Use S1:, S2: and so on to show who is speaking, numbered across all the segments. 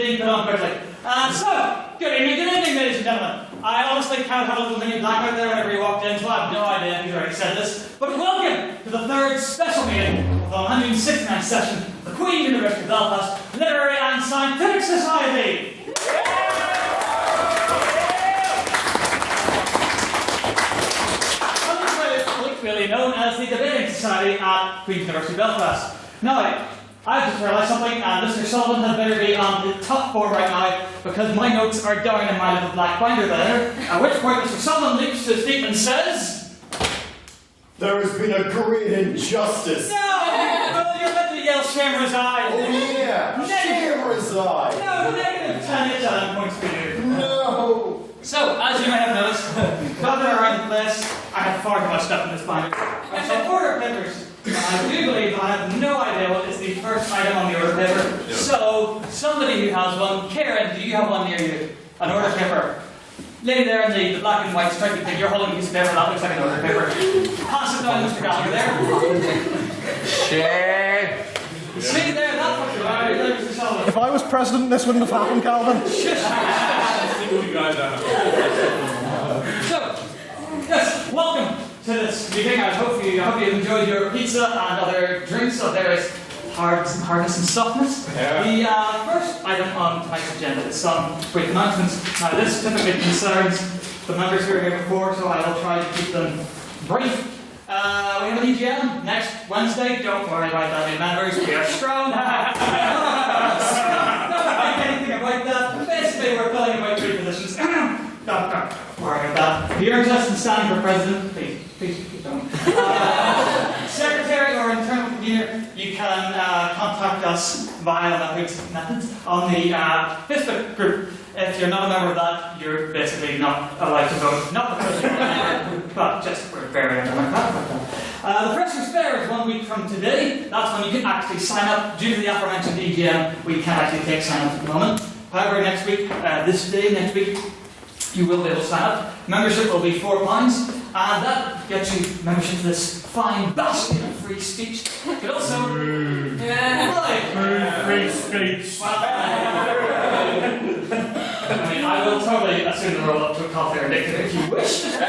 S1: being put on quickly. Good evening, ladies and gentlemen. I honestly can't have a little mini black out there whenever you walked in, so I have no idea if he's already said this. But welcome to the third special meeting of the 169th session of the Queen's University of Belfast Literary and Scientific Society. Really known as the Debating Society at Queen's University Belfast. Now, I've just realised something, and Mr. Sullivan had better be on the top form right now because my notes are down in my little black binder there. At which point Mr. Sullivan leaps to his feet and says,
S2: "There has been a great injustice."
S1: No! Well, you're meant to yell Shemrazai.
S2: Oh yeah! Shemrazai!
S1: No, negative 10 points for you.
S2: No!
S1: So, as you may have noticed, gathered around the place, I have far too much stuff in this binder. I shall order papers. I do believe I have no idea what is the first item on the order paper. Yeah. So, somebody who has one, Karen, do you have one near you? An order paper. Lay there in the black and white stripy thing. You're holding a piece of paper that looks like an order paper. Pass it down, Mr. Gallagher, there.
S3: Share.
S1: See there, that's what you're right there, Mr. Sullivan.
S4: If I was president, this wouldn't have happened, Calvin.
S1: So, yes, welcome to this meeting. I hope you enjoyed your pizza and other drinks of various hardness and softness. Yeah. The first item on tonight's agenda is some brief announcements. Now, this typically concerns the members who are here before, so I will try to keep them brief. We have an EGM next Wednesday. Don't worry about that, new members. We are strong. Don't think anything about that. Basically, we're filling about 3 positions. Don't worry about that. If you're interested in standing for president, please don't. Secretary or internal convener, you can contact us via methods on the Facebook group. If you're not a member of that, you're basically not allowed to vote. Not because you're not a member, but just we're very unlike the Presser's Fair is 1 week from today. That's when you can actually sign up. Due to the aforementioned EGM, we can't actually take sign-ups at the moment. However, next week, this day, next week, you will be able to sign up. Membership will be £4, and that gets you membership to this fine bastion of free speech. But also,
S4: Free speech.
S1: I mean, I will totally assume the roll up to a coffee or dictator if you wish. There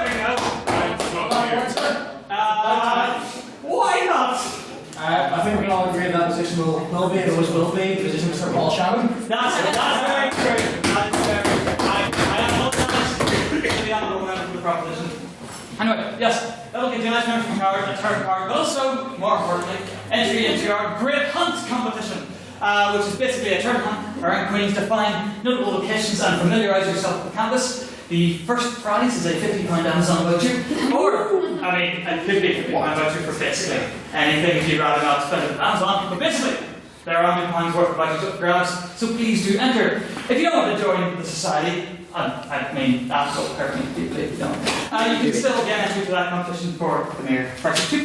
S1: we go. Why not?
S5: I think we can all agree that position will be, it always will be, the position of Sir Paul Shannon.
S1: That's very true. That is very true. I apologize to the honourable member for the proposition. Anyway, yes, that'll get you a nice member from card, a turn card, but also, more importantly, entry into our Great Hunt competition, which is basically a turn hunt around Queens to find notable locations and familiarise yourself with the campus. The first prize is a £50 Amazon voucher, or, I mean, it could be a £50 voucher for basically anything if you'd rather not spend it on Amazon, but basically, there are £100 worth of vouchers up for grabs, so please do enter. If you don't want to join the society, I mean, that will hurt me deeply if you don't. You can still get entry to that competition for the mere price of £2.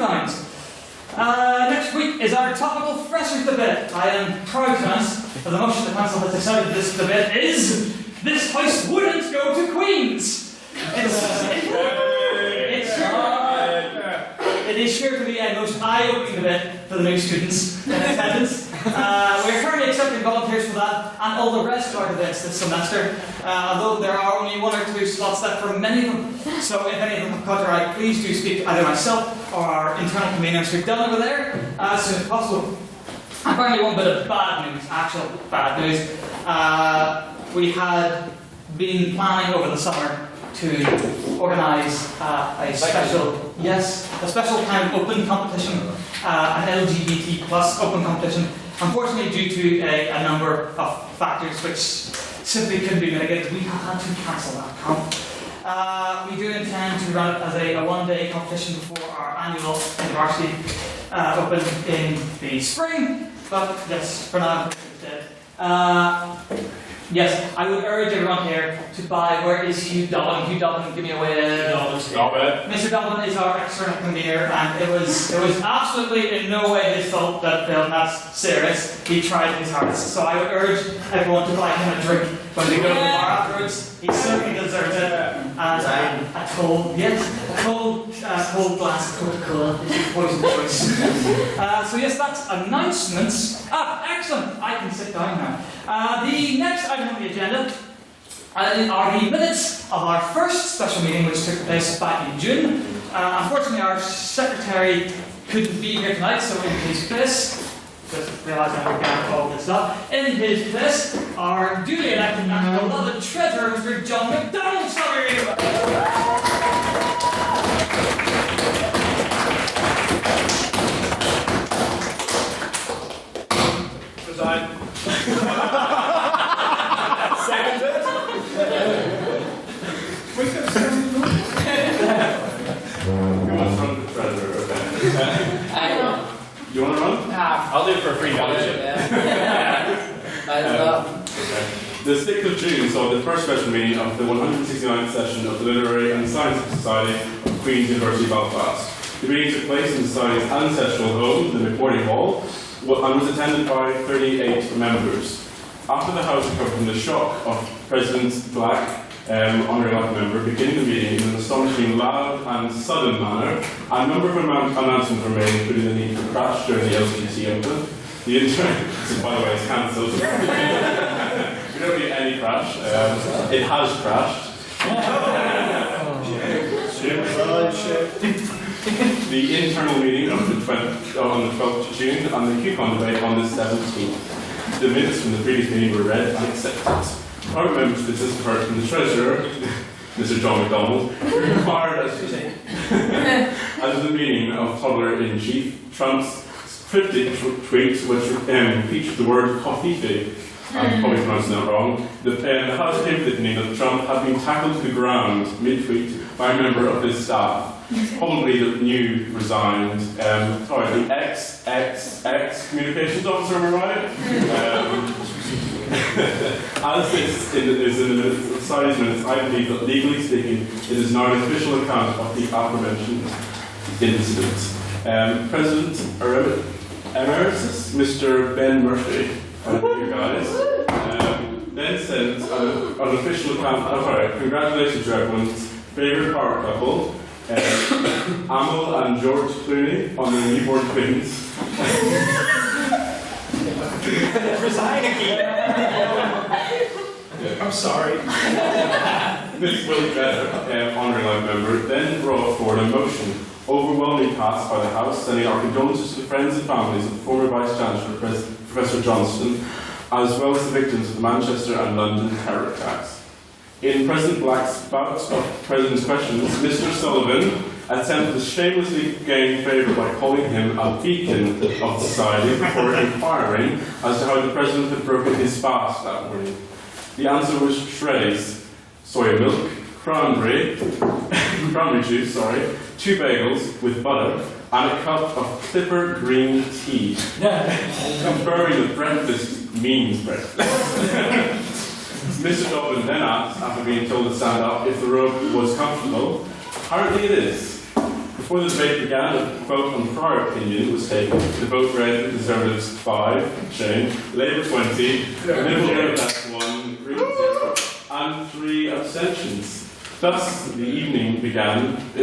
S1: Next week is our topical freshers debate. I am proud to announce that the motion the council has decided this debate is "This house wouldn't go to Queen's." It is sure to be a most eye-opening debate for the new students in attendance. We're currently accepting volunteers for that and all the rest of our debates this semester, although there are only 1 or 2 slots left for many of them. So if any of them have caught your eye, please do speak to either myself or our internal conveners who've done over there as soon as possible. And finally, one bit of bad news, actual bad news. We had been planning over the summer to organise a special kind of open competition, an LGBT plus open competition. Unfortunately, due to a number of factors which simply couldn't be mitigated, we have had to cancel that comp. We do intend to run it as a 1-day competition before our annual university open in the spring, but yes, for now, it's dead. Yes, I would urge everyone here to buy. Where is Hugh Dobbin? Hugh Dobbin, give me a wave.
S3: Stop it.
S1: Mr. Dobbin is our external convener, and it was absolutely in no way his fault that failed. That's serious. He tried his hardest. So I would urge everyone to buy him a drink when they go to the bar afterwards. He certainly deserves it. And a toll, yes. cold glass of Coca-Cola is your poison choice. So yes, that's announcements. Excellent. I can sit down now. The next item on the agenda are the minutes of our first special meeting, which took place back in June. Unfortunately, our secretary couldn't be here tonight, so in his place, just realising how to all this up, in his place, our duly elected and beloved treasurer, Mr. John McDonald.
S3: Resign.
S2: Seconded.
S3: Who wants to run for treasurer? You want to run?
S5: I'll do it for a free fellowship.
S3: The 6th of June saw the first special meeting of the 169th session of the Literary and Scientific Society of Queen's University Belfast. The meeting took place in the Society's ancestral home, the McWhorty Hall, and was attended by 38 members. After the House recovered from the shock of President Black, honorary elect member, beginning the meeting in an astonishingly loud and sudden manner, a number of announcements were made, including the need for crash during the LGBT open. The internet, by the way, is cancelled. We don't need any crash. It has crashed. The internal meeting of on the 12th of June and the Coupon debate on the 17th. The minutes from the previous meeting were read and accepted. Our members of this heard from the treasurer, Mr. John McDonald, who required as the meaning of Toddler-in-Chief Trump's cryptic tweets, which featured the word coffee. I'm probably pronouncing that wrong. The House came to the opinion that Trump had been tackled to the ground mid-tweet by a member of his staff. Probably the new resigned, the ex communications officer, am I right? As this is in the Society's minutes, I believe that legally speaking, it is now an official account of the aforementioned incident. President Emeritus, Mr. Ben Murphy, you guys, then sent an official account. Congratulations to everyone's favourite power couple, Amal and George Clooney, on their newborn twins.
S5: Resign again. I'm sorry.
S3: This Willie Vedder, honorary life member, then brought forward a motion overwhelmingly passed by the House, sending our condolences to the friends and families of the former Vice-Chancellor, Professor Johnston, as well as the victims of the Manchester and London terror attacks. In President Black's bout of President's questions, Mr. Sullivan attempted to shamelessly gain favour by calling him a beacon of society before inquiring as to how the President had broken his fast that morning. The answer was shreddies, soya milk, cranberry juice, 2 bagels with butter, and a cup of clipper green tea, confirming that breakfast means breakfast. Mr. Dobbin then asked, after being told to stand up, if the robe was comfortable. Apparently it is. Before the debate began, a vote on prior opinion was taken. The vote read Conservatives 5, Shane, Labour 20, Liberal Democrats 1, Greens 0, and 3 abstentions. Thus, the evening began the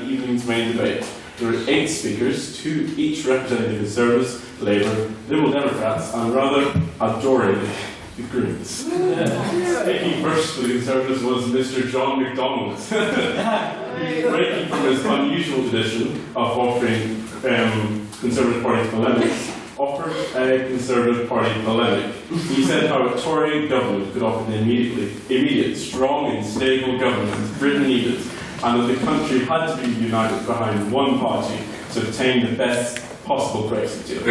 S3: evening's main debate. There were 8 speakers, 2 each representing the Conservatives, Labour, Liberal Democrats, and rather adoringly, the Greens. Speaking first for the Conservatives was Mr. John McDonald, breaking from his unusual tradition of offering Conservative Party polemics, offered a Conservative Party polemic. He said how a Tory government could offer an immediate, strong and stable government Britain needed, and that the country had to be united behind one party to obtain the best possible Brexit deal.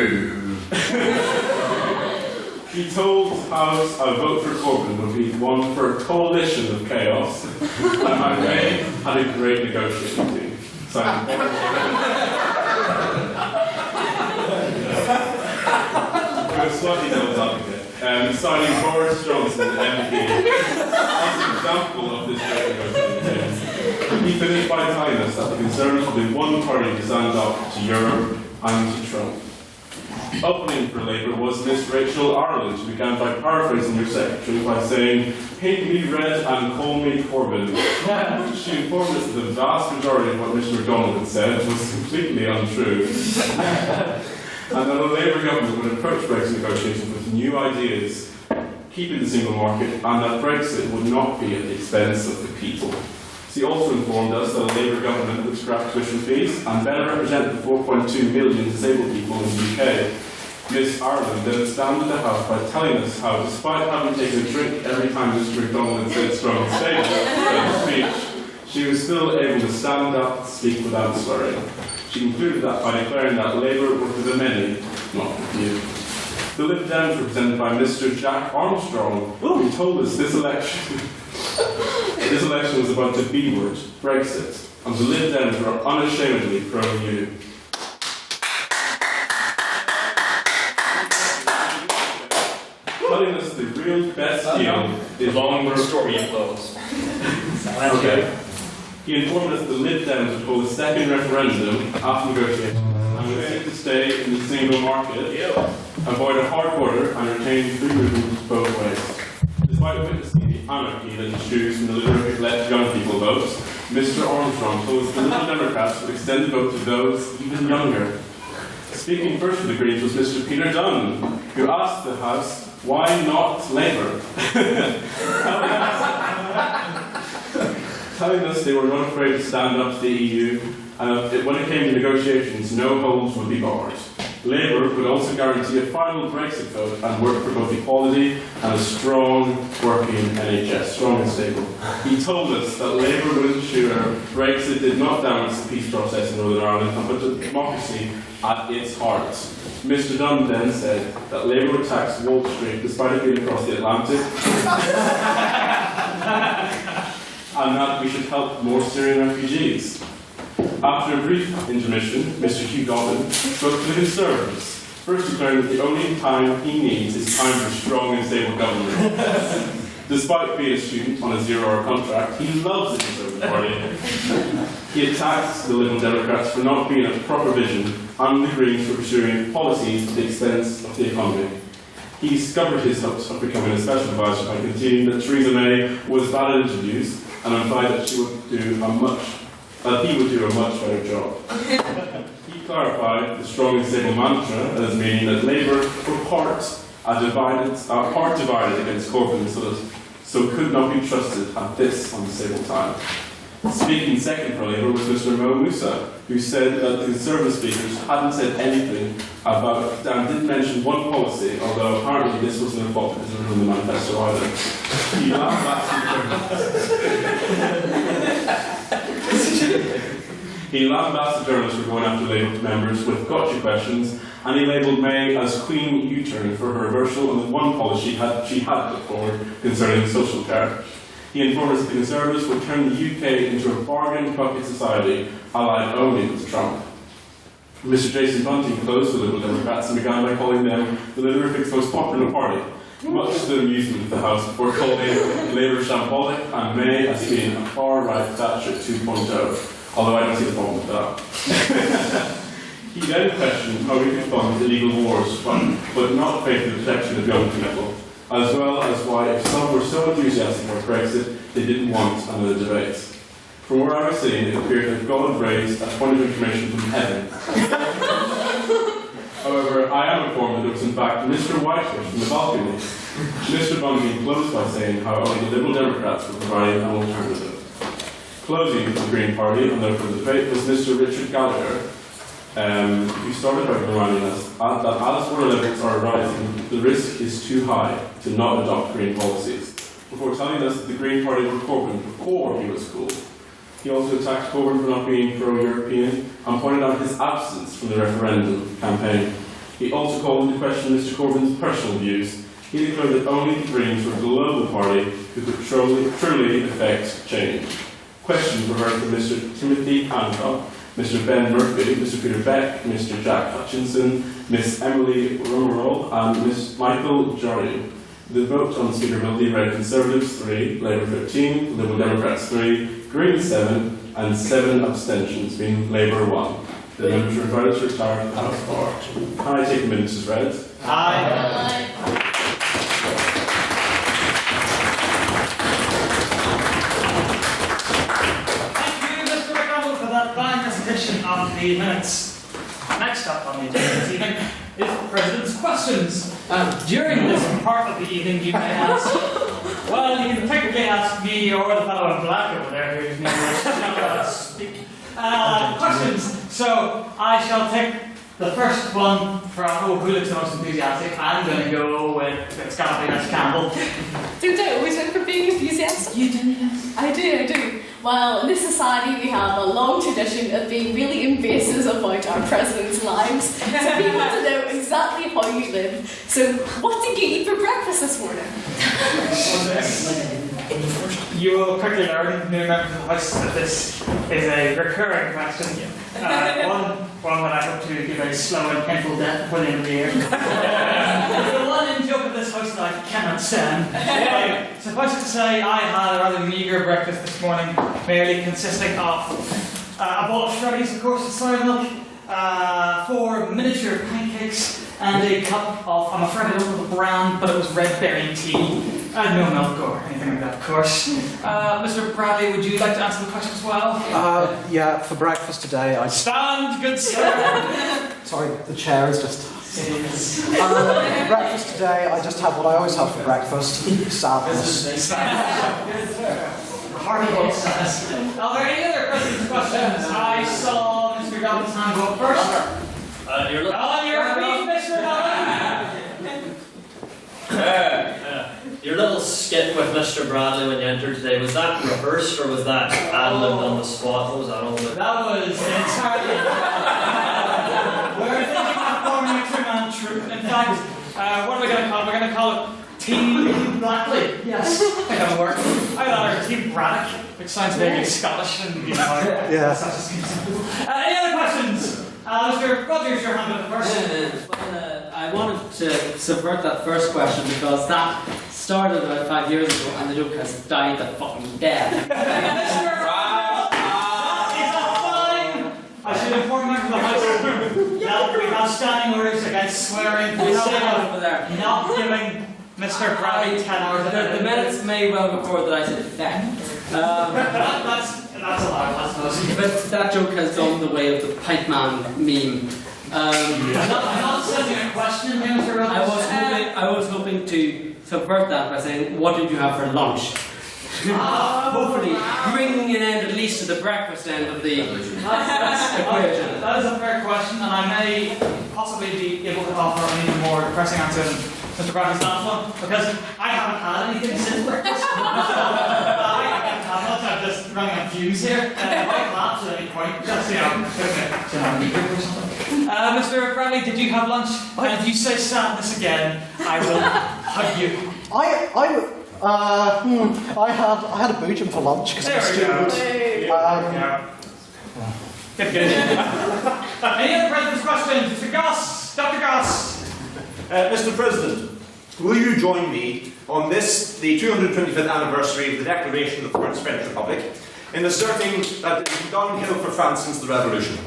S3: He told House a vote for Corbyn would be one for a coalition of chaos, and how May had a great negotiating team. Slightly devil's advocate, signing Boris Johnson MP as an example of this great negotiating team. He finished by telling us that the Conservatives will be one party to stand up to Europe and to Trump. Opening for Labour was Miss Rachel Ireland, who began by paraphrasing her secretary by saying, "Paint me red and call me Corbyn." She informed us that the vast majority of what Mr MacDonald had said was completely untrue. And that the Labour government would approach Brexit negotiations with new ideas, keeping the single market, and that Brexit would not be at the expense of the people. She also informed us that a Labour government would scrap tuition fees and better represent the 4.2 million disabled people in the UK. Miss Ireland then astounded the House by telling us how, despite having taken a drink every time Mr MacDonald had said strong and stable in his speech, she was still able to stand up and speak without swearing. She concluded that by declaring that Labour were for the many, not for few. The Lib Dems were represented by Mr Jack Armstrong, who told us this election was about the B word, Brexit, and the Lib Dems were unashamedly pro-EU. Telling us the real best deal is longer
S6: story close.
S3: Okay. He informed us the Lib Dems would hold a second referendum after negotiations and would seek to stay in the single market, avoid a hard border, and retain free movement both ways. Despite witnessing the anarchy that ensues from the Liberal let young people vote, Mr Armstrong told us the Liberal Democrats would extend the vote to those even younger. Speaking first for the Greens was Mr Peter Dunn, who asked the House, why not Labour? Telling us they were not afraid to stand up to the EU, and when it came to negotiations, no holds would be barred. Labour would also guarantee a final Brexit vote and work for both equality and a strong working NHS, strong and stable. He told us that Labour would ensure Brexit did not damage the peace process in Northern Ireland and put democracy at its heart. Mr Dunn then said that Labour would tax Wall Street despite it being across the Atlantic, and that we should help more Syrian refugees. After a brief intermission, Mr Hugh Govan spoke to the Conservatives, first declaring that the only time he needs is time for strong and stable government. Despite being a student on a zero-hour contract, he loves the Conservative Party. He attacked the Liberal Democrats for not being a proper vision, and the Greens for pursuing policies at the expense of the economy. He discovered his hopes of becoming a special advisor by conceding that Theresa May was bad at interviews and implied that he would do a much better job. He clarified the strong and stable mantra as meaning that Labour were part divided against Corbyn, so could not be trusted at this unstable time. Speaking second for Labour was Mr Mo Moussa, who said that the Conservative speakers hadn't said anything about, and didn't mention one policy, although apparently this wasn't a fault because it was in the manifesto either. He lambasted journalists for going after Labour members with gotcha questions, and he labelled May as Queen U-turn for her reversal on the one policy she had put forward concerning social care. He informed us that the Conservatives would turn the UK into a bargain bucket society, allied only with Trump. Mr Jason Bunting closed the Liberal Democrats and began by calling them the Liberfic's most popular party, much to the amusement of the House, before calling Labour shambolic and May as being a far-right Thatcher 2.0, although I don't see the problem with that. He then questioned how we could fund illegal wars, but not pay for the protection of young people, as well as why, if some were so enthusiastic about Brexit, they didn't want another debate. From where I was sitting, it appeared that God raised a point of information from heaven. However, I am informed that it was in fact Mr Whitefish from the balcony. Mr Bunting closed by saying how only the Liberal Democrats were providing an alternative. Closing for the Green Party and therefore the debate was Mr Richard Gallagher, who started by reminding us that as water levels are rising, the risk is too high to not adopt green policies, before telling us that the Green Party were Corbyn before he was cool. He also attacked Corbyn for not being pro-European and pointed out his absence from the referendum campaign. He also called into question Mr Corbyn's personal views. He declared that only the Greens were a global party who could truly affect change. Questions were heard from Mr Timothy Hancock, Mr Ben Murphy, Mr Peter Beck, Mr Jack Hutchinson, Miss Emily Rummerall and Miss Michael Jordan. The vote on speakability read Conservatives 3, Labour 13, Liberal Democrats 3, Greens 7 and 7 abstentions, being Labour 1. The members are invited to retire to the House Bar. Can I take the minutes as read?
S1: Aye. Thank you, Mr. McDonald, for that fine presentation of the minutes. Next up on the agenda this evening is the President's questions. During this part of the evening, you may ask, well, you can technically ask me or the fellow in black over there who's not going to speak questions. So I shall take the first one from who looks the most enthusiastic. I'm going to go with it's got to be Miss Campbell.
S6: Don't I always win for being enthusiastic?
S1: You do, yes.
S6: I do. Well, in this society we have a long tradition of being really invasive about our president's lives. So we want to know exactly how you live. So what did you eat for breakfast this morning?
S1: You will quickly learn, new members of the House, that this is a recurring question. One that I hope to give a slow and painful death before the end of the year. The one in joke of this house that I cannot stand. Suffice it to say, I had a rather meagre breakfast this morning, merely consisting of a bowl of shreddies, of course, with soy milk, 4 miniature pancakes, and a cup of, I'm afraid I don't know the brand, but it was red berry tea. I had no milk or anything like that, of course. Mr. Bradley, would you like to answer the question as well?
S4: Yeah, for breakfast today,
S1: Stand, good sir.
S4: Sorry, the chair is just...
S1: It is.
S4: For breakfast today, I just had what I always have for breakfast, sadness.
S1: Horrible sadness. Are there any other questions? I saw Mr. Dobbins' hand go up first.
S7: Your little,
S1: On your feet, Mr. Dobbins.
S7: your little skit with Mr. Bradley when you entered today, was that rehearsed or was that ad-libbed on the spot? What was that all about?
S1: That was entirely. We're thinking of forming a two-man troupe. In fact, what are we going to call it? We're going to call it Team Blackley. Yes, that'll work. I thought it was Team Braddock, which sounds vaguely Scottish and
S4: Yeah.
S1: such as any other questions? Mr. Rogers, your hand up first.
S5: I wanted to subvert that first question because that started about 5 years ago and the joke has died a fucking death.
S1: I should inform members of the House that we have standing orders against swearing for the sake
S5: Over there.
S1: of not giving Mr. Bradley 10 hours.
S5: The minutes may well record that I said feck.
S1: That's allowed, I suppose.
S5: But that joke has gone the way of the pipe man meme.
S1: I'm not sending a question here, Mr. Rogers.
S5: I was hoping to subvert that by saying, what did you have for lunch? Hopefully bringing an end at least to the breakfast end of the equation.
S1: That is a fair question, and I may possibly be able to offer an even more depressing answer than Mr. Bradley's last one, because I haven't had anything since breakfast. I can't have much, I'm just running on fumes here. I might collapse at any point, just, you know, Mr. Bradley, did you have lunch? And if you say sadness again, I will hug you.
S4: I had a boojum for lunch because I'm a
S1: There
S4: student.
S1: Good. Any other President's questions? Mr. Goss, Dr. Goss.
S2: Mr. President, will you join me on this, the 225th anniversary of the Declaration of the First French Republic, in asserting that it has been downhill for France since the Revolution?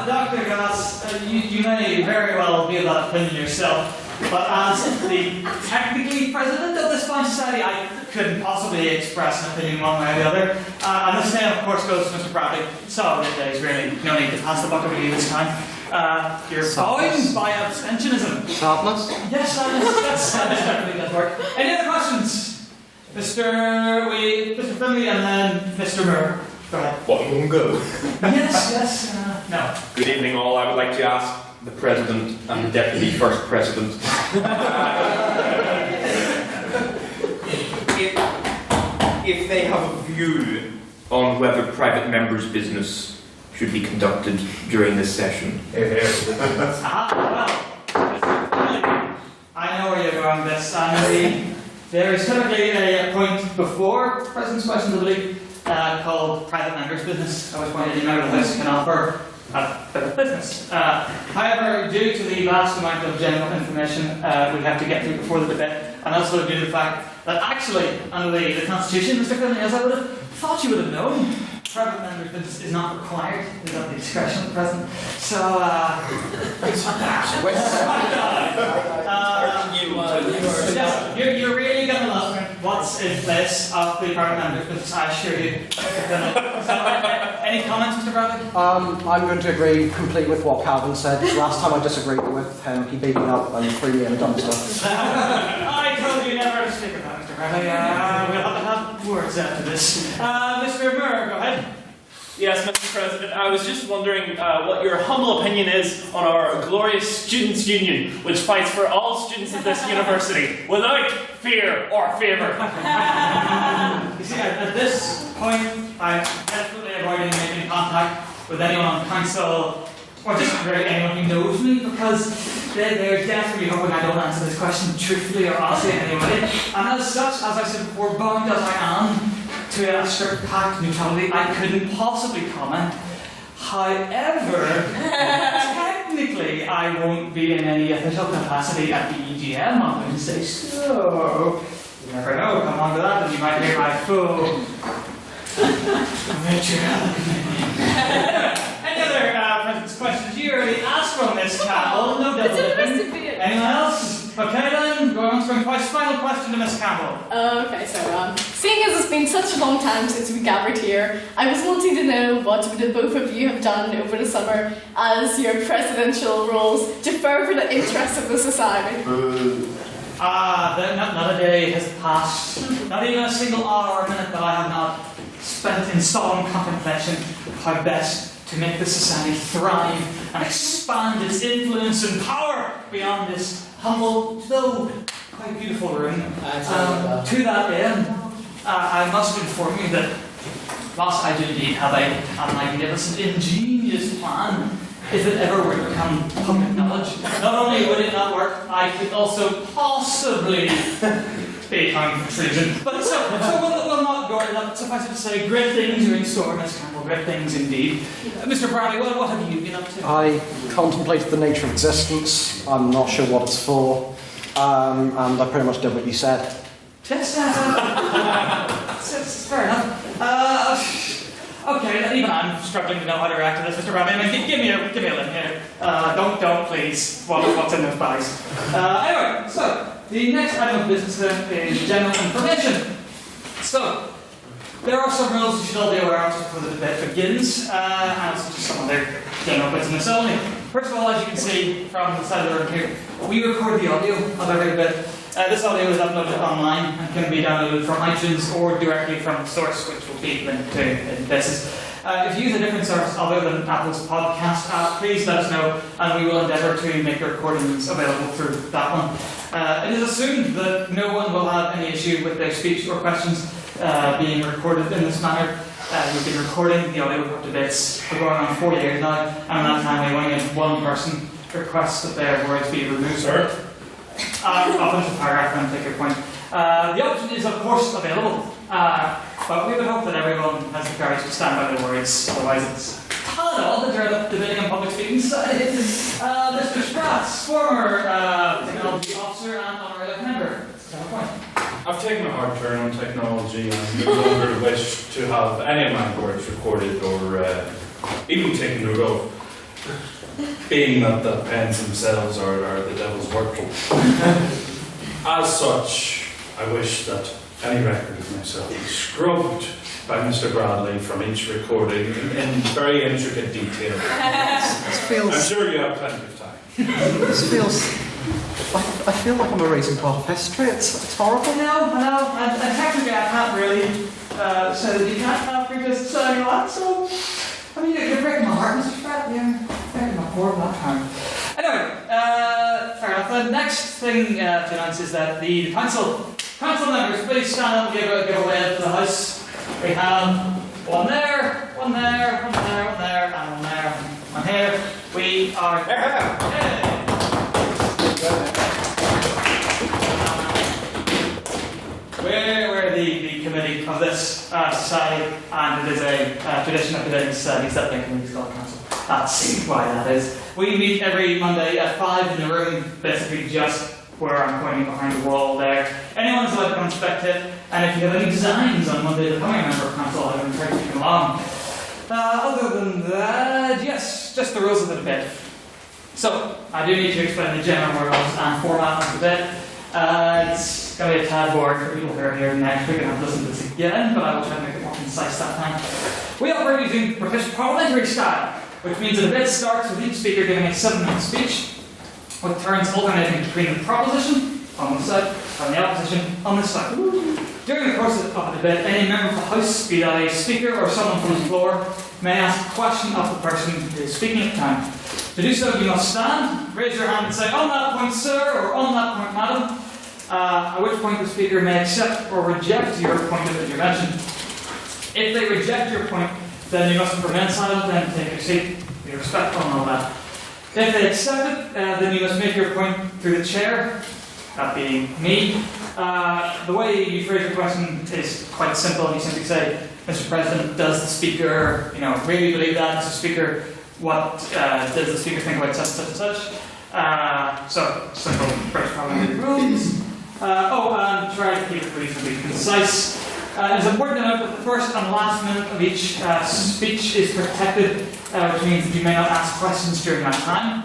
S1: Dr. Goss, you may very well be of that opinion yourself, but as the technically president of this fine society, I couldn't possibly express an opinion one way or the other. And the same, of course, goes to Mr. Bradley. So there's really no need to pass the buck over you this time. You're bound by abstentionism.
S4: Sadness?
S1: Yes, that's definitely does work. Any other questions? Mr. Finley and then Mr. Moore. Go ahead.
S8: What, you won't go?
S1: Yes, no.
S8: Good evening all. I would like to ask the President and the Deputy First President if they have a view on whether private members' business should be conducted during this session.
S1: Well, I know where you're going with this. There is typically a point before President's questions, I believe, called private members' business, at which point any member of this can offer a bit of business. However, due to the vast amount of general information we have to get through before the debate, and also due to the fact that actually, under the Constitution, Mr. Finley, as I would have thought you would have known, private member's business is not required, it is at the discretion of the President. So, yes, you're really going to love what's in place of the private member's business, I assure you. So, any comments, Mr. Bradley?
S4: I'm going to agree completely with what Calvin said. Last time I disagreed with him, he beat me up and threw me in a dumpster.
S1: I told you never to speak about Mr. Bradley. We'll have to have words after this. Mr. Moore, go ahead.
S9: Yes, Mr. President, I was just wondering what your humble opinion is on our glorious Students' Union, which fights for all students at this university, without fear or favour.
S1: You see, at this point, I'm desperately avoiding making contact with anyone on council, or just really anyone who knows me, because they're definitely hoping I don't answer this question truthfully or honestly in any way. And as such, as I said before, bound as I am to a strict pact neutrality, I couldn't possibly comment. However, technically, I won't be in any official capacity at the EGM on Wednesday, so you never know. Come on to that, and you might hear my full Any other President's questions? You already asked from Miss Campbell. No double dipping. Anyone else? Okay then, go on to my final question to Miss Campbell.
S6: Okay, so seeing as it's been such a long time since we gathered here, I was wanting to know what the both of you have done over the summer as your presidential roles to further the interests of the society.
S1: Not a day has passed, not even a single hour or minute that I have not spent in solemn contemplation of how best to make the society thrive and expand its influence and power beyond this humble, though quite beautiful room. To that end, I must inform you that whilst I do indeed have a magnificent, ingenious plan, if it ever were to become public knowledge, not only would it not work, I could also possibly be found for treason. But so we'll not go into that. Suffice it to say, great things are in store, Miss Campbell, great things indeed. Mr. Bradley, what have you been up to?
S4: I contemplated the nature of existence. I'm not sure what it's for. And I pretty much did what you said.
S1: Yes, that's fair enough. Okay, even I'm struggling to know how to react to this, Mr. Bradley. I mean, give me a link here. Don't please. What's in those bags? Anyway, so the next item of business then is general information. So there are some rules you should all be aware of before the debate begins, and also just some other general business only. First of all, as you can see from the side of the room here, we record the audio of every bit. This audio is uploaded online and can be downloaded from iTunes or directly from the source, which will be linked to in places. If you use a different source other than Apple's podcast app, please let us know, and we will endeavour to make the recordings available through that one. It is assumed that no one will have any issue with their speech or questions being recorded in this manner. We've been recording the audio of debates for going on 4 years now, and in that time we only had one person request that their words be removed.
S3: Sir?
S1: I'll finish the paragraph and take your point. The option is, of course, available, but we would hope that everyone has the courage to stand by their words, otherwise it's hello, that you're debating on public speaking society. Mr. Spratz, former technology officer and honorary member.
S3: I've taken a hard turn on technology and no longer wish to have any of my words recorded or even taken note of. Being that the pens themselves are the devil's workroom. As such, I wish that any record of myself be scrubbed by Mr. Bradley from each recording in very intricate detail. I'm sure you have plenty of time.
S4: This feels... I feel like I'm erasing part of history. It's horrible.
S1: I know. And technically I can't really say that you can't have me just saying that, so... I mean, you're breaking my heart, Mr. Pratt. You're breaking my poor black heart. Anyway, fair enough. The next thing to announce is that the council members, please stand up and give a wave to the house. We have one there, one there, one there, one there, and one there, one here. We are... Hey. We're the committee of this society, and it is a tradition of debating societies that make committees called council. That's why that is. We meet every Monday at 5 in the room, basically just where I'm pointing behind the wall there. Anyone's allowed to come inspect it, and if you have any designs on Monday becoming a member of council, I would encourage you to come along. Other than that, yes, just the rules of the debate. So, I do need to explain the general rules and format of the debate. It's going to be a tad boring for people who are here next week and have listened to this again, but I will try to make it more concise that time. We operate using parliamentary style, which means the debate starts with each speaker giving a 7-minute speech, with turns alternating between the proposition on one side and the opposition on this side. During the course of the debate, any member of the House, be that a speaker or someone from the floor, may ask a question of the person who is speaking at the time. To do so, you must stand, raise your hand and say, "On that point, sir," or "On that point, madam," at which point the speaker may accept or reject your point of intervention. If they reject your point, then you must remain silent and take your seat. Be respectful and all that. If they accept it, then you must make your point through the chair, that being me. The way you phrase your question is quite simple. You simply say, "Mr. President, does the speaker, really believe that? Does the speaker, what does the speaker think about such and such?" So, simple British parliamentary rules. And try to keep it reasonably concise. It's important to note that the first and last minute of each speech is protected, which means that you may not ask questions during that time.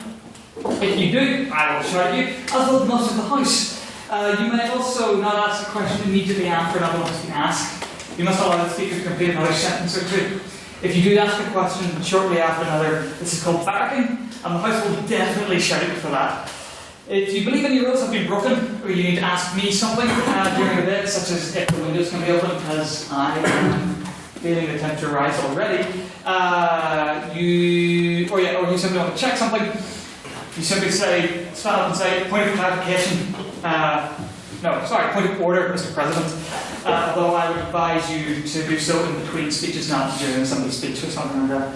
S1: If you do, I will shout at you, as will most of the House. You may also not ask a question immediately after another one has been asked. You must allow the speaker to complete another sentence or two. If you do ask a question shortly after another, this is called barracking, and the House will definitely shout for that. If you believe any rules have been broken, or you need to ask me something during the debate, such as if the windows can be opened, because I am feeling the temperature rise already, or you simply want to check something, you simply stand up and say, "Point of clarification." Point of order, Mr. President. Although I would advise you to do so in between speeches, not during somebody's speech or something like that.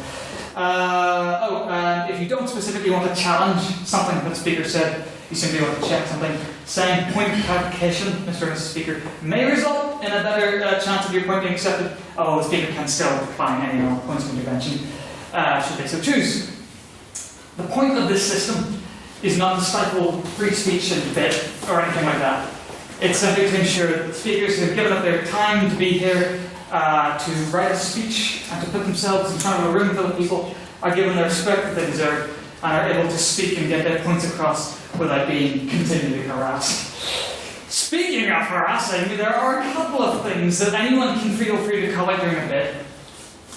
S1: And if you don't specifically want to challenge something that the speaker said, you simply want to check something. Saying "point of clarification, Mr. and Mrs. Speaker," may result in a better chance of your point being accepted. The speaker can still decline any more points of intervention, should they so choose. The point of this system is not to stifle free speech and debate or anything like that. It's simply to ensure that the speakers who have given up their time to be here to write a speech and to put themselves in front of a room full of people are given the respect that they deserve and are able to speak and get their points across without being continually harassed. Speaking of harassing, there are a couple of things that anyone can feel free to call out during a debate.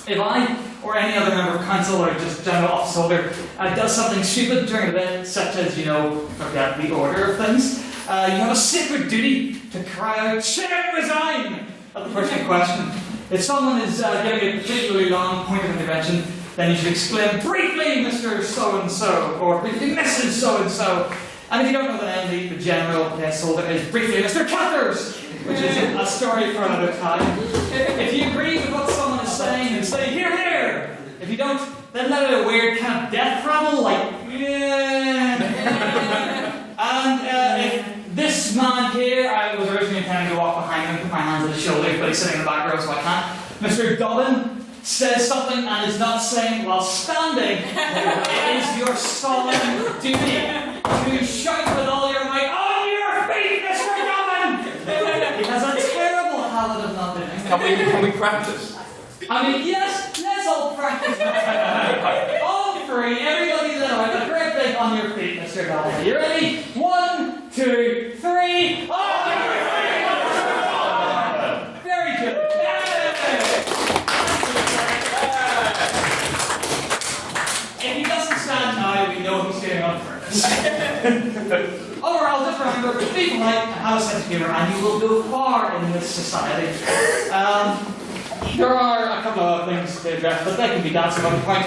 S1: If I or any other member of council or just general office holder does something stupid during a debate, such as, forget the order of things, you have a sacred duty to cry out, "Shit, resign!" at the person in question. If someone is giving a particularly long point of intervention, then you should exclaim, "Briefly, Mr. So-and-so," or "Briefly, Mrs. So-and-so." And if you don't know the name, the general guest holder is "Briefly, Mr. Cathers," which is a story for another time. If you agree with what someone is saying, then say, "Hear, hear." If you don't, then let out a weird kind of death rattle, like, "Yeah." And if this man here, I was originally intending to walk behind him and put my hands on his shoulders, but he's sitting in the back row, so I can't. Mr. Dobbin says something and is not saying while standing, it is your solemn duty to shout with all your might, "On your feet, Mr. Dobbin!" He has a terrible habit of not doing it.
S8: Can we practice?
S1: Yes, let's all practice. All three, everybody that I have a great big "on your feet," Mr. Dobbin. You ready? 1, 2, 3. On your feet! Very good. If he doesn't stand now, we know he's doing on purpose. Overall, just remember, be polite and have a sense of humour, and you will go far in this society. There are a couple of things to address, but they can be dancing on the point.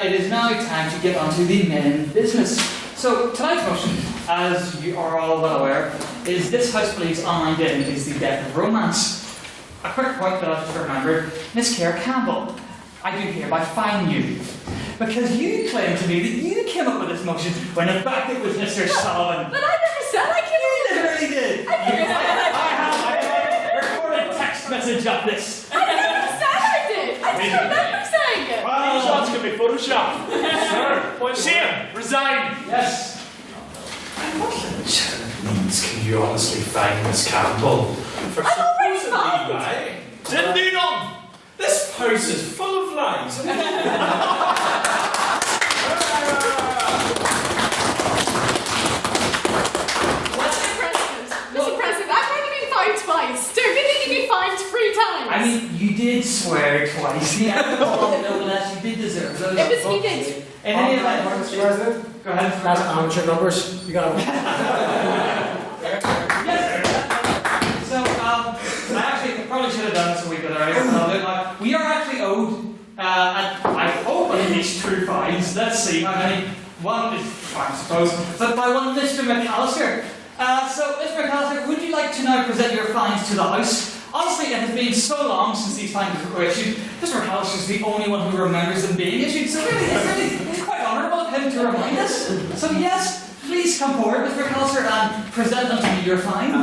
S1: It is now time to get on to the main business. So, tonight's motion, as you are all well aware, is "This House believes online dating is the death of romance." A quick point that I've just remembered: Miss Claire Campbell, I do hereby fine you. Because you claim to me that you came up with this motion, when in fact it was Mr. Sullivan.
S6: But I never said I came up with it.
S1: You literally did. I have a recorded text message of this.
S6: I never said I did. I don't remember saying it.
S9: Well, shots can be photoshopped. Sir, point C, resign.
S1: Yes.
S10: Please, can you honestly find Miss Campbell? For supposedly lying. Didn't you not? This house is full of lies.
S6: Mr. President, I've already been fined twice. Don't you think you'd be fined 3 times?
S1: I mean, you did swear twice. Yeah, nevertheless, you did deserve those.
S6: It was needed.
S1: In any event,
S4: Mr. President,
S1: go ahead.
S4: that's amateur numbers. You got it.
S1: Yes. So, I actually probably should have done this a wee bit earlier, but I'll do it now. We are actually owed, I hope, at least 2 fines. Let's see how many. One is fine, I suppose, but by one Mr. McAllister. So, Mr. McAllister, would you like to now present your fines to the House? Honestly, it has been so long since these fines were issued. Mr. McAllister is the only one who remembers them being issued, so really, it's quite honourable of him to remind us. So yes, please come forward, Mr. McAllister, and present them to me your fine.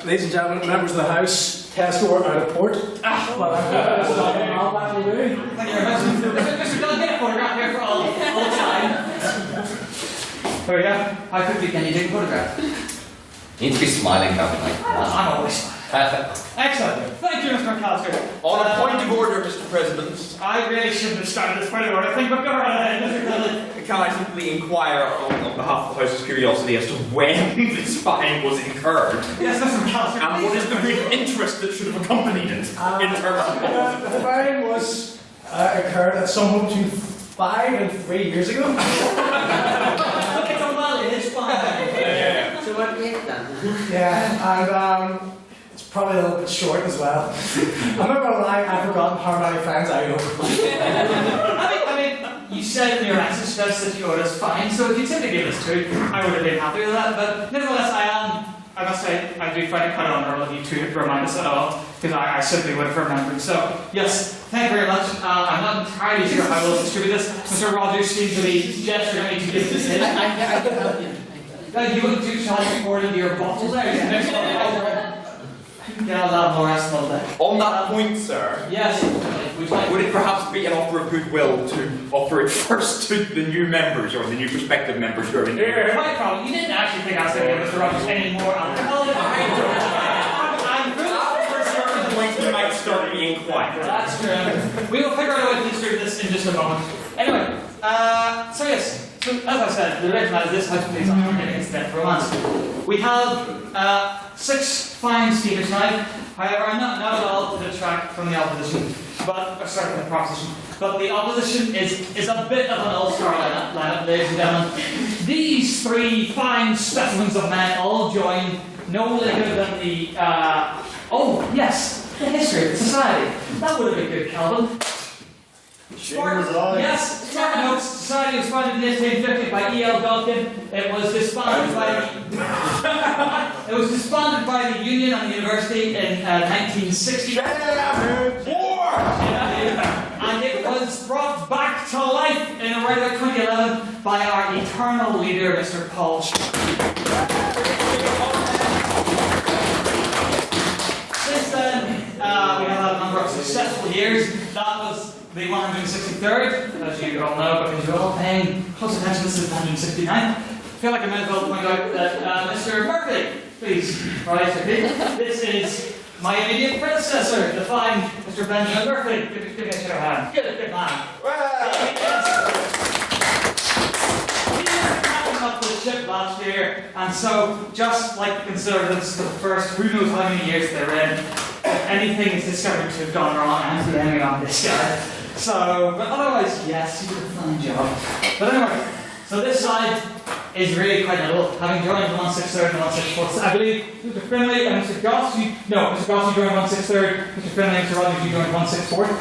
S4: Ladies and gentlemen, members of the House, test score out of port. I'll gladly do.
S1: Thank you very much. Mr. Dunn, get a photograph here for all time. There we go. How quickly can you take a photograph?
S11: You need to be smiling, Captain.
S1: I'm always smiling.
S11: Perfect.
S1: Excellent. Thank you, Mr. McAllister.
S8: On a point of order, Mr. President,
S1: I really shouldn't have started this point of order. I think, but go right ahead, Mr. President.
S8: can I simply inquire on behalf of the House's curiosity as to when this fine was incurred?
S1: Yes, Mr. McAllister.
S8: And what is the real interest that should have accompanied it in terms of what
S4: The fine was occurred at some point between 5 and 3 years ago.
S1: Look, it's a well-aged fine.
S5: So what is that?
S4: Yeah, and it's probably a little bit short as well. I'm not gonna lie, I've forgotten how many fines I owe.
S1: I mean, you said in your answer stress that you owed us fine, so if you simply gave us 2, I would have been happy with that, but nevertheless, I must say, I do find it quite honourable of you to remind us at all, because I simply would have remembered. So, yes, thank you very much. I'm not entirely sure how we'll distribute this. Mr. Rogers seems to be gesturing at me to give this in.
S5: I can help you.
S1: You would do shall I pour into your bottles there? Get a lot more estimate there.
S8: On that point, sir,
S1: Yes,
S8: would it perhaps be an offer of goodwill to offer it first to the new members or the new prospective members who are in here?
S1: My problem, you didn't actually think I was going to give Mr. Rogers any more alcohol. I'm
S8: After a certain point, you might start being quiet.
S1: That's true. We will figure out a way to distribute this in just a moment. Anyway, so yes, so as I said, the direction is this House plays on against death romance. We have 6 fines to each tonight. However, I'm not at all to detract from the opposition, from the proposition. But the opposition is a bit of an all-star lineup, ladies and gentlemen. These 3 fine specimens of men all join no later than the the history of the society. That would have been good, Calvin. Yes, Spartan Oaks Society was founded in 1850 by E.L. Dalkin. It was disbanded by the Union and the University in 1960. And it was brought back to life in around about 2011 by our eternal leader, Mr. Paul Since then, we have had a number of successful years. That was the 163rd, as you all know, because you're all paying close attention. This is the 169th. I feel like I might as well point out that Mr. Murphy, please, rise to feet. This is my immediate predecessor, the fine Mr. Benjamin Murphy. Give me a shout hand. Good man. He was the captain of the ship last year, and so, just like the Conservatives, the first who knows how many years they're in, if anything is discovered to have gone wrong, I'm blaming on this guy. So, but otherwise, yes, you did a fine job. But anyway, so this side is really quite little, having joined the 163rd and 164th. I believe Mr. Finlay and Mr. Goss, Mr. Goss, you joined 163rd, Mr. Finlay and Mr. Rogers, you joined 164th.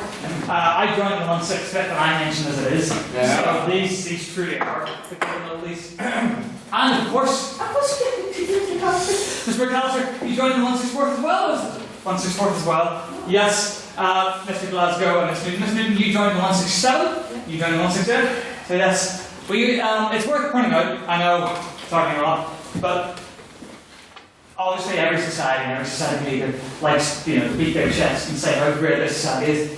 S1: I joined the 165th, and I mentioned as it is. So these truly are the capabilities. And of course, Mr. McAllister, you joined the 164th as well as 164th as well. Yes, Mr. Glasgow and Mr. Newton. Mr. Newton, you joined the 167. You joined the 168. So yes, it's worth pointing out. I know, talking a lot, but obviously every society leader likes to beat their chest and say how great this society is.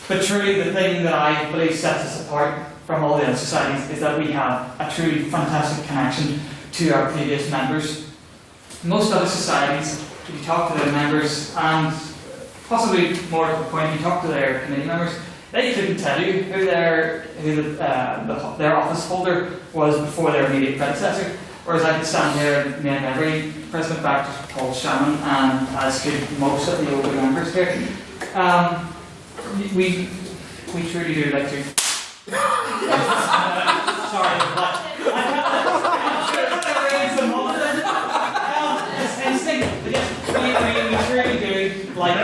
S1: But truly, the thing that I believe sets us apart from all the other societies is that we have a truly fantastic connection to our previous members. most other societies, if you talk to their members, and possibly more to the point, if you talk to their committee members, they couldn't tell you who their office holder was before their immediate predecessor. Whereas I could stand here and name every president back to Paul Shannon, and as could most of the older members here. We truly do like to. Sorry, but it's instinct. We truly do like.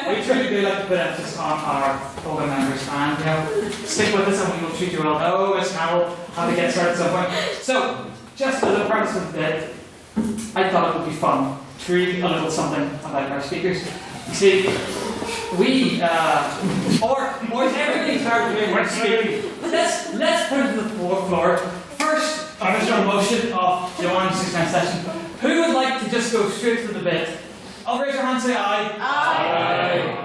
S1: We truly do like to put emphasis on our older members, and stick with us, and we will treat you well. No, it's how to get started at some point. So, just for the purpose of the bit, I thought it would be fun to read a little something about our speakers. You see, we or everybody's hard to do when speaking. Let's put it to the floor. First, original motion of the 169 session. Who would like to just go straight to the bit? I'll raise your hand, say aye. Aye.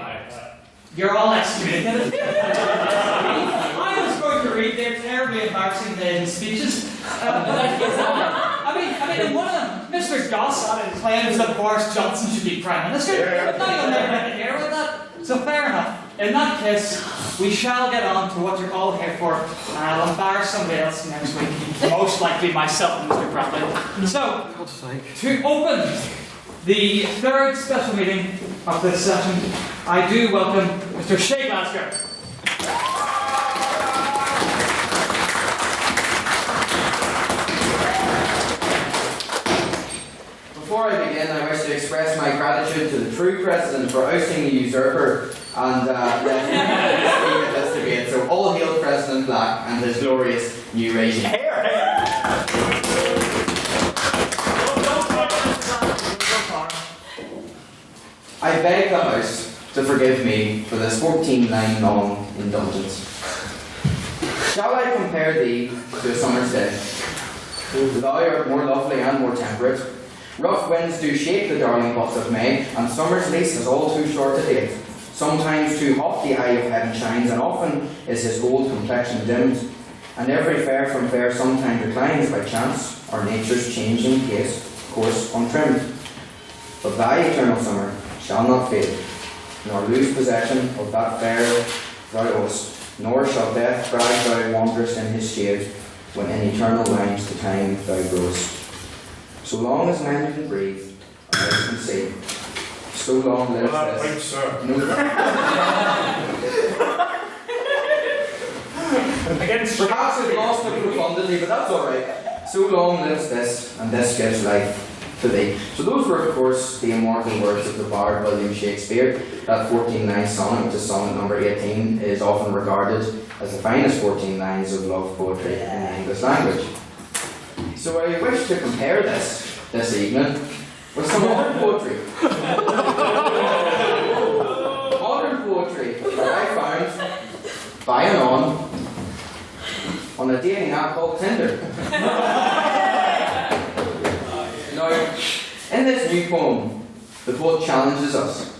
S1: You're all excommunicated. I was going to read their terribly embarrassing speeches. I mean, in one of them, Mr. Goss claims that Boris Johnson should be Prime Minister. But now you'll never get to hear about that. So fair enough. In that case, we shall get on to what you're all here for, and I'll embarrass somebody else next week. Most likely myself and Mr. Bradley. So, to open the third special meeting of this session, I do welcome Mr. Shay Glasgow.
S12: Before I begin, I wish to express my gratitude to the true president for ousting the usurper and letting me speak at this debate. So all hail President Black and his glorious new regime. I beg the House to forgive me for this 14-line long indulgence. Shall I compare thee to a summer's day? Thou art more lovely and more temperate. Rough winds do shake the darling buds of May, and summer's lease is all too short a date. Sometimes too hot the eye of heaven shines, and often is his gold complexion dimmed. And every fair from fair sometime declines by chance, or nature's changing course untrimmed. But thy eternal summer shall not fade, nor lose possession of that fair thou owest, nor shall death drag thou wanderest in his shade, when in eternal lines to time thou growest. So long as man can breathe, and earth can see, so long lives this. Perhaps we've lost the profundity, but that's alright. So long lives this, and this gives life to thee. So those were, of course, the immortal words of the bard William Shakespeare. That 14-line sonnet, which is sonnet number 18, is often regarded as the finest 14 lines of love poetry in the English language. So I wish to compare this evening with some modern poetry. Modern poetry that I found by and on a dating app called Tinder. Now, in this new poem, the poet challenges us.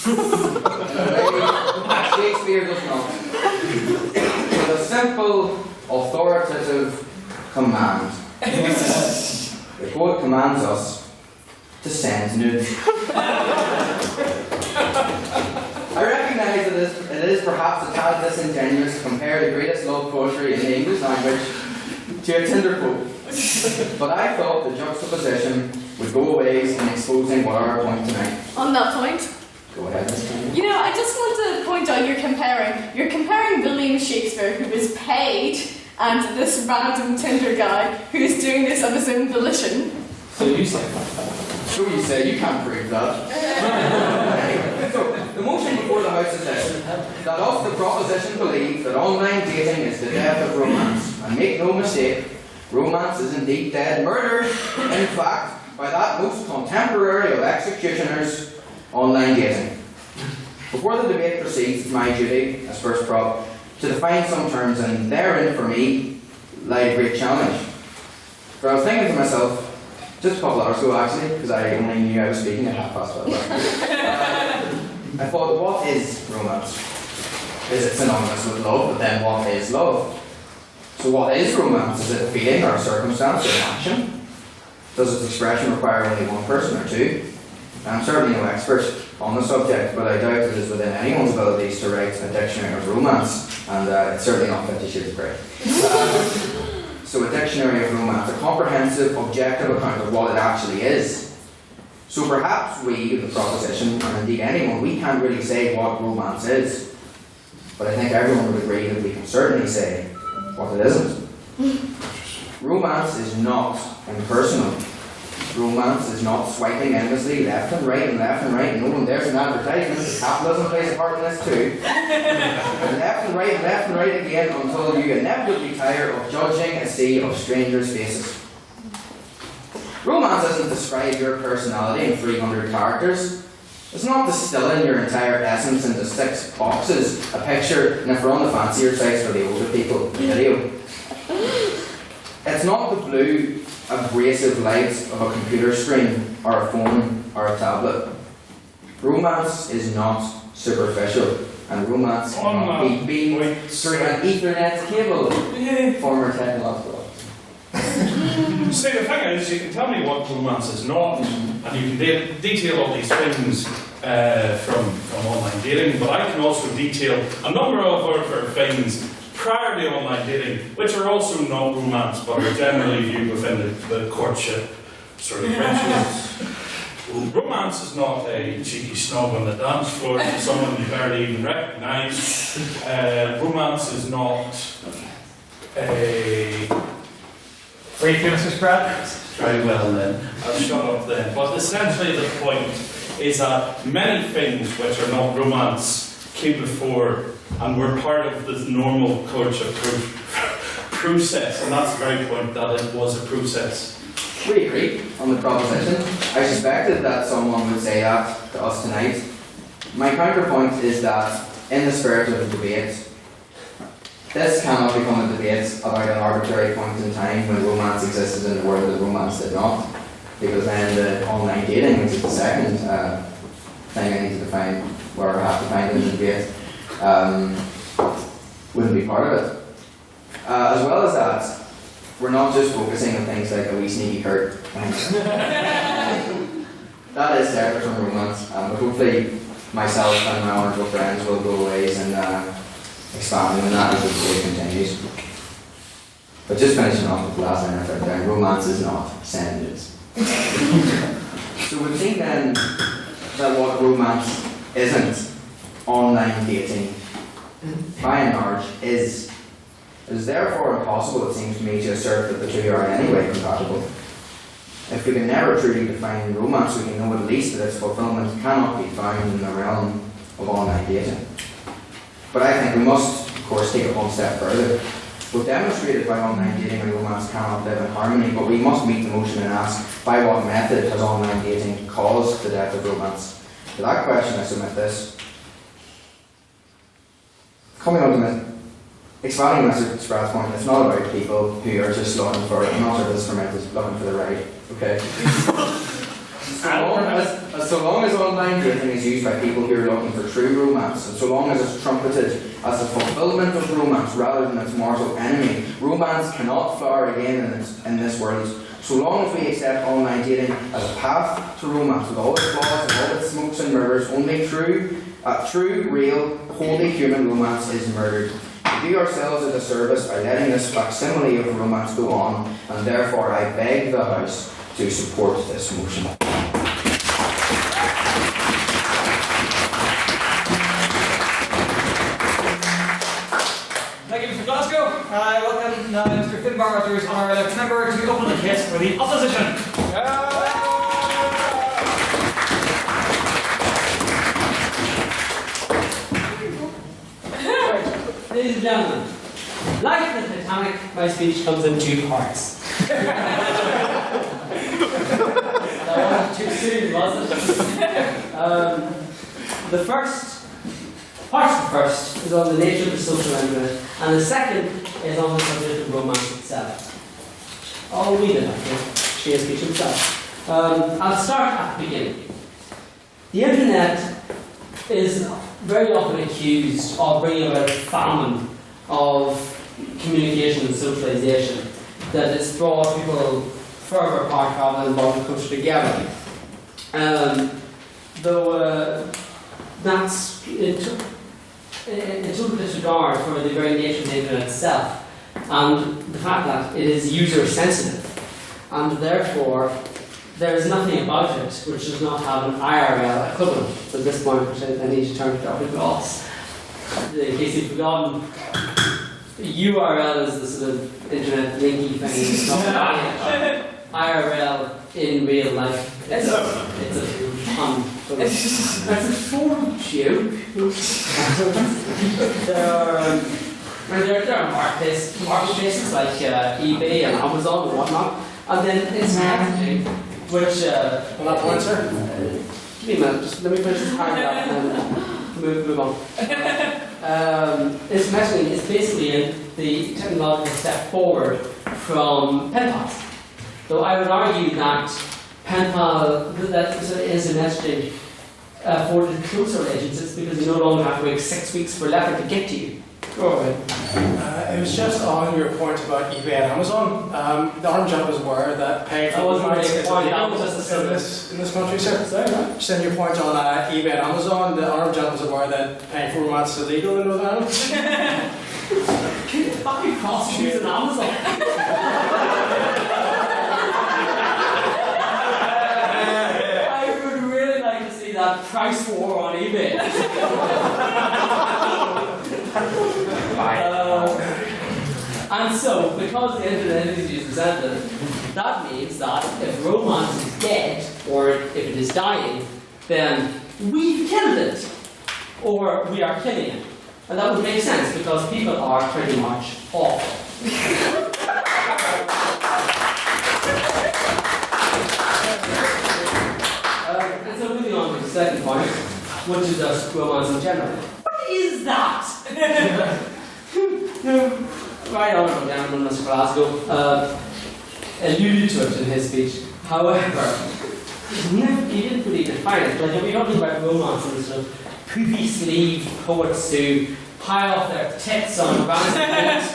S12: In a way Shakespeare does not. With a simple, authoritative command. The poet commands us to send nudes. I recognise that it is perhaps a tad disingenuous to compare the greatest love poetry in the English language to a Tinder quote. But I thought the juxtaposition would go a ways in exposing what our point tonight.
S6: On that point,
S12: Go ahead, Miss Kennedy.
S6: you know, I just want to point out you're comparing William Shakespeare, who was paid, and this random Tinder guy who is doing this of his own volition.
S12: So you say. So you say, you can't prove that. So, the motion before the House is this, that of the proposition believe that online dating is the death of romance. And make no mistake, romance is indeed dead. Murder, in fact, by that most contemporary of executioners, online dating. Before the debate proceeds, it's my duty, as first prop, to define some terms, and therein, for me, lie a great challenge. For I was thinking to myself, just a couple hours ago actually, because I only knew I was speaking at 12:30. I thought, what is romance? Is it synonymous with love? But then what is love? So what is romance? Is it a feeling or a circumstance or an action? Does its expression require only one person or two? I'm certainly no expert on the subject, but I doubt it is within anyone's abilities to write a dictionary of romance, and it's certainly not 50 Shades of Grey. So a dictionary of romance, a comprehensive, objective account of what it actually is. So perhaps we, the proposition, and indeed anyone, we can't really say what romance is, but I think everyone would agree that we can certainly say what it isn't. Romance is not impersonal. Romance is not swiping endlessly left and right and left and right. No, and there's an advertisement that capitalism plays a part in this too. And left and right again until you inevitably tire of judging a sea of strangers' faces. Romance isn't describe your personality in 300 characters. It's not distilling your entire essence into 6 boxes, a picture, and if we're on the fancier sites for the older people, a video. It's not the blue, abrasive light of a computer screen, or a phone, or a tablet. Romance is not superficial, and romance cannot be beamed through an Ethernet cable. Former technological.
S10: See, the thing is, you can tell me what romance is not, and you can detail all these things from online dating, but I can also detail a number of other things prior to online dating, which are also not romance, but are generally viewed within the courtship sort of rituals. Romance is not a cheeky snog on the dance floor to someone you barely even recognise. Romance is not a...
S1: Wait, Mr. Brad?
S10: Very well then. I'll shut up then. But essentially the point is that many things which are not romance came before and were part of the normal courtship process, and that's the very point, that it was a process.
S12: We agree on the proposition. I suspected that someone would say that to us tonight. My counterpoint is that, in the spirit of the debate, this cannot become a debate about an arbitrary point in time when romance existed in the world and romance did not. Because then the online dating, which is the second thing I need to define, or have to find in the debate, wouldn't be part of it. As well as that, we're not just focusing on things like a wee sneaky hurt. That is separate from romance, but hopefully myself and my honourable friends will go ways and expanding on that as the debate continues. But just finishing off with the last line I put down, romance is not sandwiches. So we've seen then that what romance isn't, online dating, by and large, is. It is therefore impossible, it seems to me, to assert that the two are in any way compatible. If we can never truly define romance, we can know at least that its fulfillment cannot be found in the realm of online dating. But I think we must, of course, take it one step further. We've demonstrated why online dating and romance cannot live in harmony, but we must meet the motion and ask, by what method has online dating caused the death of romance? To that question I submit this. Coming on to expanding Mr. Spratt's point, it's not about people who are just looking for, I'm not sure this for me, just looking for the right, okay? So long as online dating is used by people who are looking for true romance, and so long as it's trumpeted as the fulfillment of romance rather than its mortal enemy, romance cannot flower again in this world. So long as we accept online dating as a path to romance with all its flaws and all its smokes and mirrors, only true, real, wholly human romance is murdered. We do ourselves a disservice by letting this facsimile of romance go on, and therefore I beg the House to support this motion.
S1: Thank you, Mr. Glasgow. I welcome now Mr. Finbar, who is our member, to open the case for the opposition.
S5: Ladies and gentlemen, like the Titanic, my speech comes in 2 parts. That wasn't too soon, was it? The first is on the nature of the social element, and the second is on the subject of romance itself. I'll read it after Shane's speech himself. I'll start at the beginning. The internet is very often accused of bringing about a famine of communication and socialization, that it's brought people further apart rather than more closer together. Though that's in total disregard for the very nature of the internet itself and the fact that it is user sensitive, and therefore there is nothing about it which does not have an IRL equivalent. So at this point, which I need to turn to Dr. Gloss. In case you've forgotten, URL is the sort of internet linky thing. It's not IRL in real life. It's a pun. It's a form of joke. There are marketplaces like eBay and Amazon and whatnot, and then it's messaging, which
S4: On that point, sir?
S5: give me a minute, just let me finish this paragraph and then move on. It's messaging is basically the technological step forward from pen pals. Though I would argue that pen pal, that instant messaging forwarded closer relationships because you no longer have to wait 6 weeks for a letter to get to you. Go ahead.
S4: It was just on your point about eBay and Amazon. The Arm Job is aware that paying for romance is illegal in this country, sir. Just on your point on eBay and Amazon, the Arm Job is aware that paying for romance is illegal in Northern Ireland.
S5: Fucking prostitutes in Amazon. I would really like to see that price war on eBay. And so, because the internet is user-centered, that means that if romance is dead, or if it is dying, then we've killed it, or we are killing it. And that would make sense, because people are pretty much awful. And so moving on to the second point, which is just romance in general. What is that? Right honourable gentleman, Mr. Glasgow, alluded to it in his speech. However, he didn't really define it. Like, we're talking about romance and sort of poopy sleeved poets who pile off their tits on romantic books,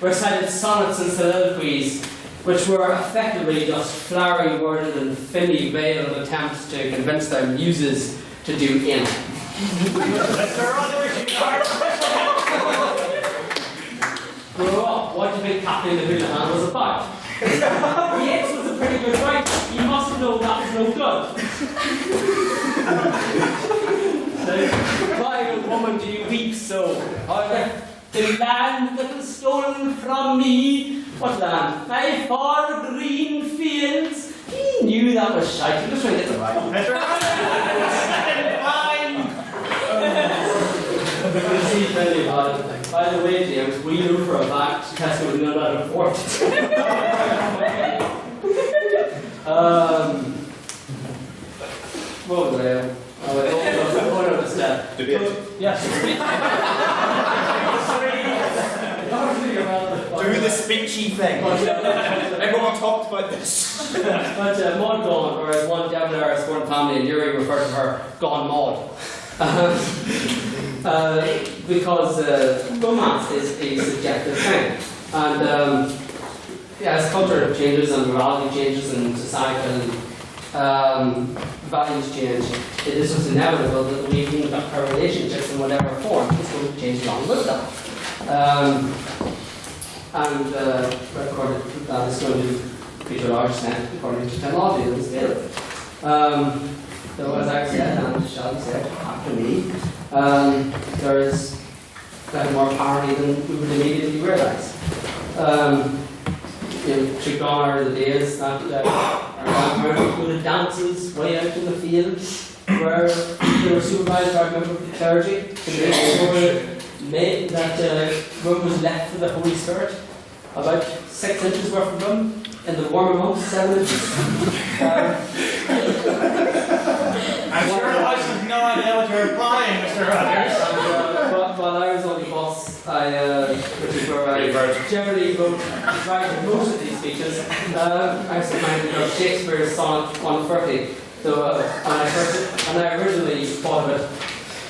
S5: recited sonnets and soliloquies, which were effectively just flowery worded and thinly veiled attempts to convince their muses to do in. Grow up, what do you think Captain the Houlihan was about? Yates was a pretty good writer. You must have known that was no good. Why, old woman, do you weep so? The land that was stolen from me. What land? My far green fields. He knew that was shite. He was trying to get it right. By the way, James, we knew for a fact Tesco was not out of port. What was I?
S2: Debate.
S5: Yes.
S8: Do the speechy thing. Everyone talked about this.
S5: But Maud Gone, or as one Devonshire Sporting Family in Uri referred to her, Gone Maud. Because romance is a subjective thing. And as culture changes and morality changes and societal values change, it is just inevitable that we conduct our relationships in whatever form is going to change along with that. According to that is going to be to a large extent according to technology that is available. So as I said, and Shelby said after me, there is more parity than we would immediately realise. Gone are the days that our grandparents would have dances way out in the fields where they were supervised by a member of the clergy to make sure that room was left for the Holy Spirit, about 6 inches worth of room, in the warmer months, 7 inches.
S1: I'm sure the House has no idea what you're implying, Mr. Rogers.
S5: While I was on the bus, which is where I generally write most of these speeches, I was reminded of Shakespeare's sonnet 130. So when I originally thought of it,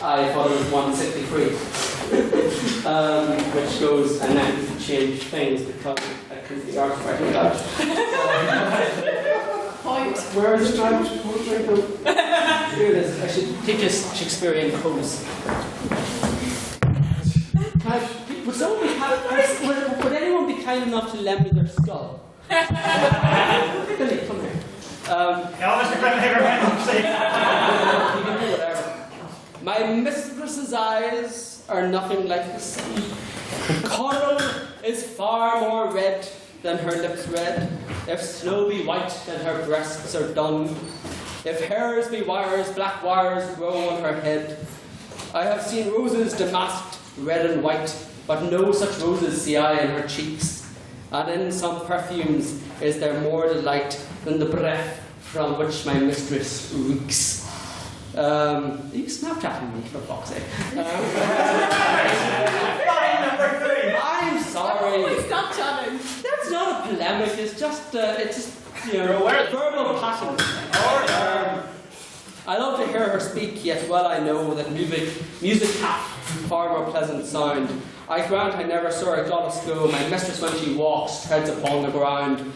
S5: I thought it was 163, which goes, and then change things because a because the art's writing about.
S6: Point.
S5: Where is it? Here it is. I should take a Shakespearean pose. Would anyone be kind enough to lend me their skull? Billy, come here. You can do whatever. My mistress's eyes are nothing like the sun. Coral is far more red than her lips red. If snow be white, then her breasts are dun. If hairs be wires, black wires grow on her head. I have seen roses damasked red and white, but no such roses see I in her cheeks. And in some perfumes is there more delight than the breath from which my mistress reeks. Are you Snapchatting me, for fuck's sake? I'm sorry.
S6: Snapchatting.
S5: That's not a polemic. It's just verbal passion. I love to hear her speak, yet well I know that music hath far more pleasant sound. I grant I never saw her goddess go. My mistress, when she walks, treads upon the ground.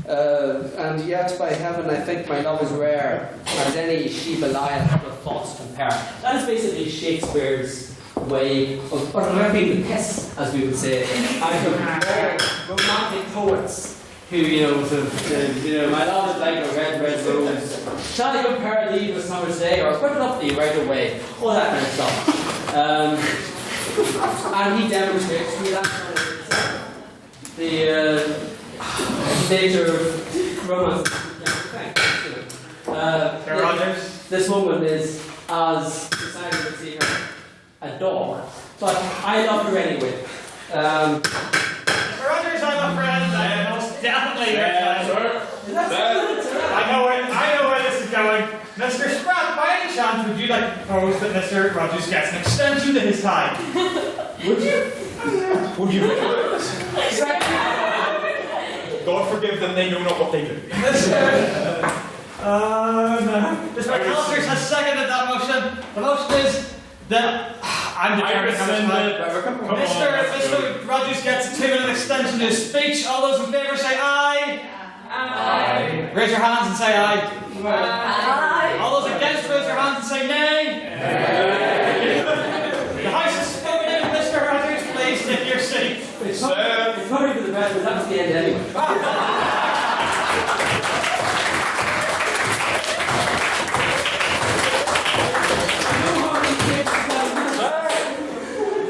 S5: And yet, by heaven, I think my love is rare, as any she belieth with thoughts compare. That is basically Shakespeare's way of ripping the piss, as we would say, out of very romantic poets who, my love is like a red, red rose. Shall I compare thee with summer's day, or put it up thee right away? All that kind of stuff. And he demonstrates through that kind of the nature of romance. This woman is as decided to see her a dog, but I love her anyway.
S1: Rogers, I'm a friend. I am most definitely your friend. I know where this is going. Mr. Spratt, by any chance, would you like to propose that Mr. Rogers gets an extension to his tie?
S2: Would you? Would you? God forgive them, they know not what they do.
S1: Mr. McAllister has seconded that motion. The motion is that I'm determined how much Mr. Rogers gets a 2-minute extension to his speech. All those in favour say aye. Aye. Raise your hands and say aye. Aye. All those against, raise your hands and say nay. The House is spoken in. Mr. Rogers, please take your seat.
S5: It's probably for the best, but that was the end anyway.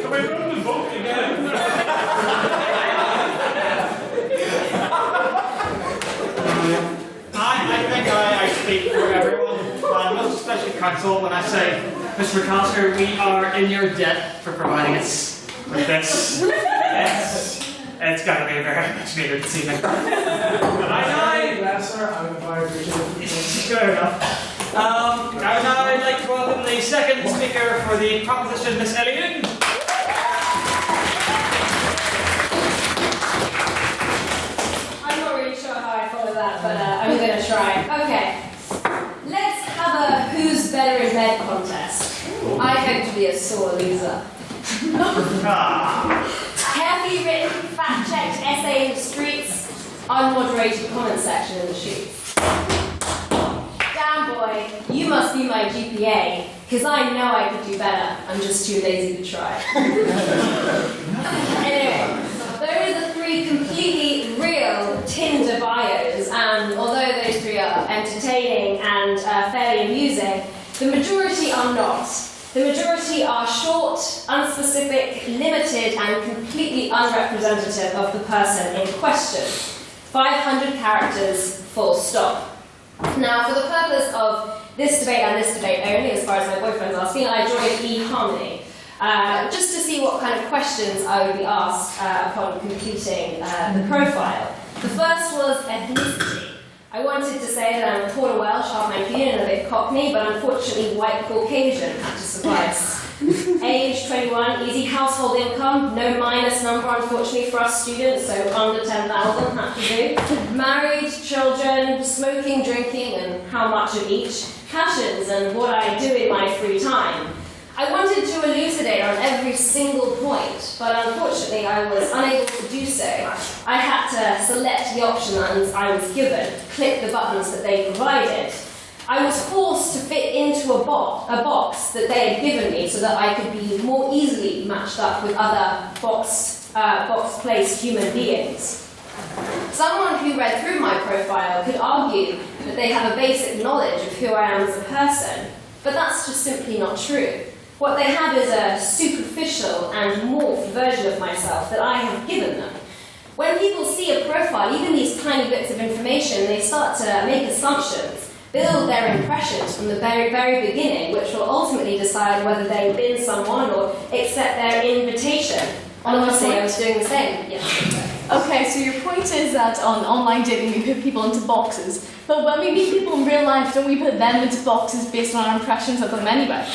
S10: Can we run the vote again?
S1: I think I speak for everyone, and most especially council, when I say, Mr. McAllister, we are in your debt for providing us with this. It's got to be very much needed this evening. Good enough. Now I'd like to welcome the second speaker for the proposition, Miss Elliott.
S6: I'm not really sure how I follow that, but I'm going to try. Okay. Let's have a who's better in bed contest. I hope to be a sore loser. Carefully written, fact-checked essay in the streets, unmoderated comment section in the sheets. Damn boy, you must be my GPA, because I know I could do better. I'm just too lazy to try. Anyway, those are 3 completely real Tinder bios, and although those 3 are entertaining and fairly amusing, the majority are not. The majority are short, unspecific, limited, and completely unrepresentative of the person in question. 500 characters, full stop. Now, for the purpose of this debate and this debate only, as far as my boyfriend's asking, I joined eHarmony, just to see what kind of questions I would be asked upon completing the profile. The first was ethnicity. I wanted to say that I'm a quarter Welsh, half Manchurian, and a bit Cockney, but unfortunately white Caucasian had to suffice. Age 21, easy household income, no minus number unfortunately for us students, so under 10,000 had to do. Married, children, smoking, drinking, and how much of each. Passions and what I do in my free time.
S13: I wanted to elucidate on every single point, but unfortunately I was unable to do so. I had to select the options I was given, click the buttons that they provided. I was forced to fit into a box that they had given me so that I could be more easily matched up with other box-placed human beings. Someone who read through my profile could argue that they have a basic knowledge of who I am as a person, but that's just simply not true. What they have is a superficial and morphed version of myself that I have given them. When people see a profile, even these tiny bits of information, they start to make assumptions, build their impressions from the very, very beginning, which will ultimately decide whether they've been someone or accept their invitation. Honestly, I was doing the same. Yeah.
S6: Okay, so your point is that on online dating we put people into boxes, but when we meet people in real life, don't we put them into boxes based on our impressions of them anyway?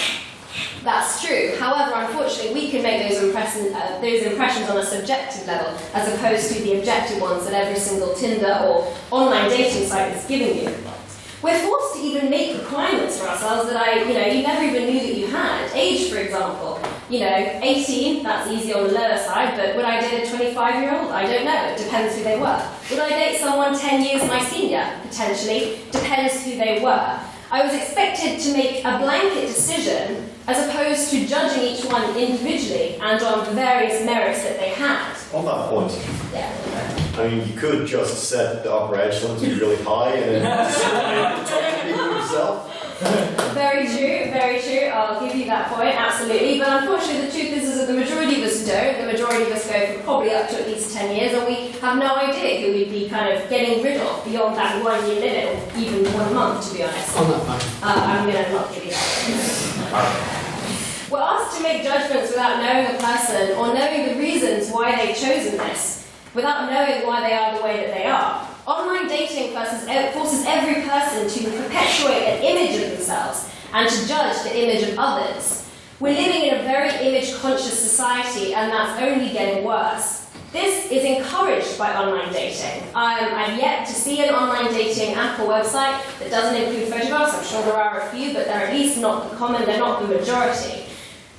S13: That's true. However, unfortunately, we can make those impressions on a subjective level, as opposed to the objective ones that every single Tinder or online dating site is giving you. We're forced to even make requirements for ourselves that you never even knew that you had. Age, for example. 18, that's easy on the lower side, but would I date a 25-year-old? I don't know. It depends who they were. Would I date someone 10 years my senior? Potentially. Depends who they were. I was expected to make a blanket decision as opposed to judging each one individually and on the various merits that they had.
S14: On that point,
S13: Yeah.
S14: I mean, you could just set the upper echelon to be really high and then talk to people yourself.
S13: Very true, very true. I'll give you that point, absolutely. But unfortunately, the truth is that the majority of us don't. The majority of us go for probably up to at least 10 years, and we have no idea who we'd be kind of getting rid of beyond that 1 year limit, or even 1 month, to be honest.
S5: On that point.
S13: I'm going to not give you that. We're asked to make judgments without knowing a person or knowing the reasons why they've chosen this, without knowing why they are the way that they are. Online dating forces every person to perpetuate an image of themselves and to judge the image of others. We're living in a very image-conscious society, and that's only getting worse. This is encouraged by online dating. I've yet to see an online dating app or website that doesn't include photographs. I'm sure there are a few, but they're at least not the common, they're not the majority.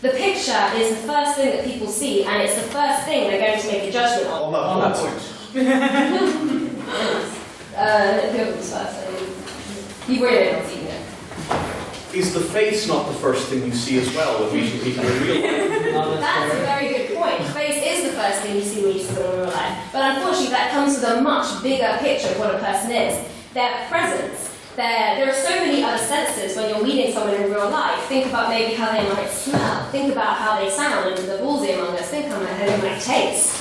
S13: The picture is the first thing that people see, and it's the first thing they're going to make a judgment on.
S14: On that point.
S13: Whoever's first, you really don't see it.
S2: Is the face not the first thing you see as well when meeting people in real life?
S13: That's a very good point. Face is the first thing you see when you see them in real life. But unfortunately, that comes with a much bigger picture of what a person is. Their presence. There are so many other senses when you're meeting someone in real life. Think about maybe how they might smell. Think about how they sound, and the ballsy among us. Think about how they might taste.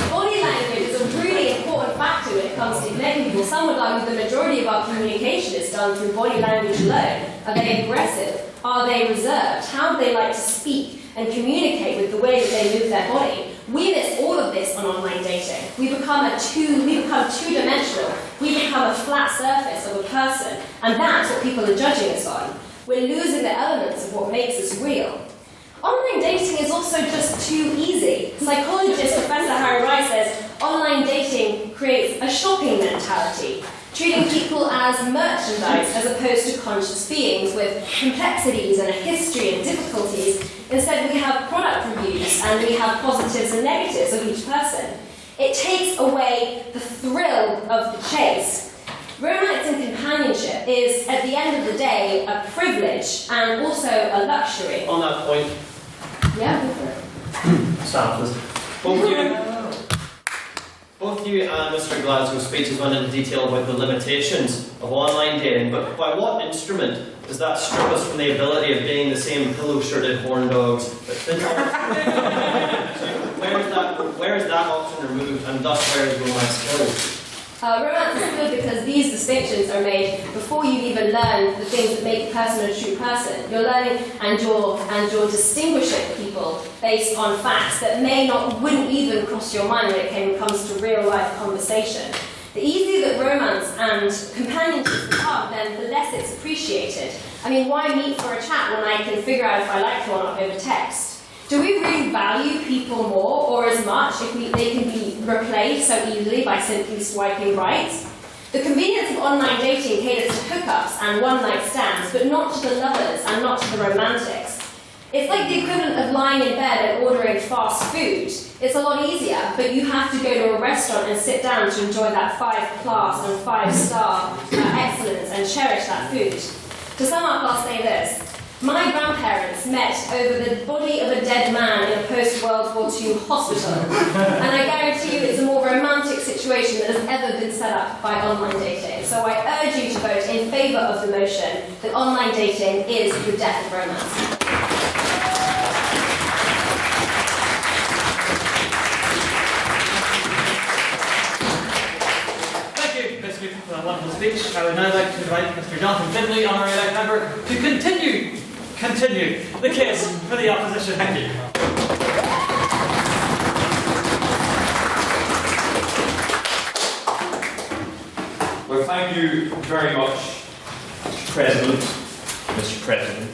S13: Body language is a really important factor when it comes to connecting people. Some would argue the majority of our communication is done through body language alone. Are they aggressive? Are they reserved? How do they like to speak and communicate with the way that they move their body? We miss all of this on online dating. We become two-dimensional. We become a flat surface of a person, and that's what people are judging us on. We're losing the elements of what makes us real. Online dating is also just too easy. Psychologist Professor Harry Rice says online dating creates a shopping mentality, treating people as merchandise as opposed to conscious beings with complexities and a history and difficulties. Instead, we have product reviews and we have positives and negatives of each person. It takes away the thrill of the chase. Romance and companionship is, at the end of the day, a privilege and also a luxury.
S7: On that point,
S13: Yeah, go for it.
S7: both you and Mr. Glasgow's speeches went into detail about the limitations of online dating, but by what instrument does that strip us from the ability of being the same pillow-shirted horn dogs? Where is that option removed, and thus where is romance killed?
S13: Romance is good because these distinctions are made before you even learn the things that make a person a true person. You're learning and you're distinguishing people based on facts that wouldn't even cross your mind when it comes to real life conversation. The easier that romance and companionship become, then the less it's appreciated. I mean, why meet for a chat when I can figure out if I like you or not over text? Do we really value people more or as much if they can be replaced so easily by simply swiping right? The convenience of online dating caters to hookups and one-night stands, but not to the lovers and not to the romantics. It's like the equivalent of lying in bed and ordering fast food. It's a lot easier, but you have to go to a restaurant and sit down to enjoy that 5-class and 5-star excellence and cherish that food. To sum up, I'll say this. My grandparents met over the body of a dead man in a post-World War II hospital, and I guarantee you it's a more romantic situation that has ever been set up by online dating. So I urge you to vote in favour of the motion that online dating is the death of romance.
S1: For that wonderful speech, I would now like to invite Mr. Jonathan Finlay, honorary elect member, to continue the case for the opposition. Thank you.
S8: Well, thank you very much, Mr. President,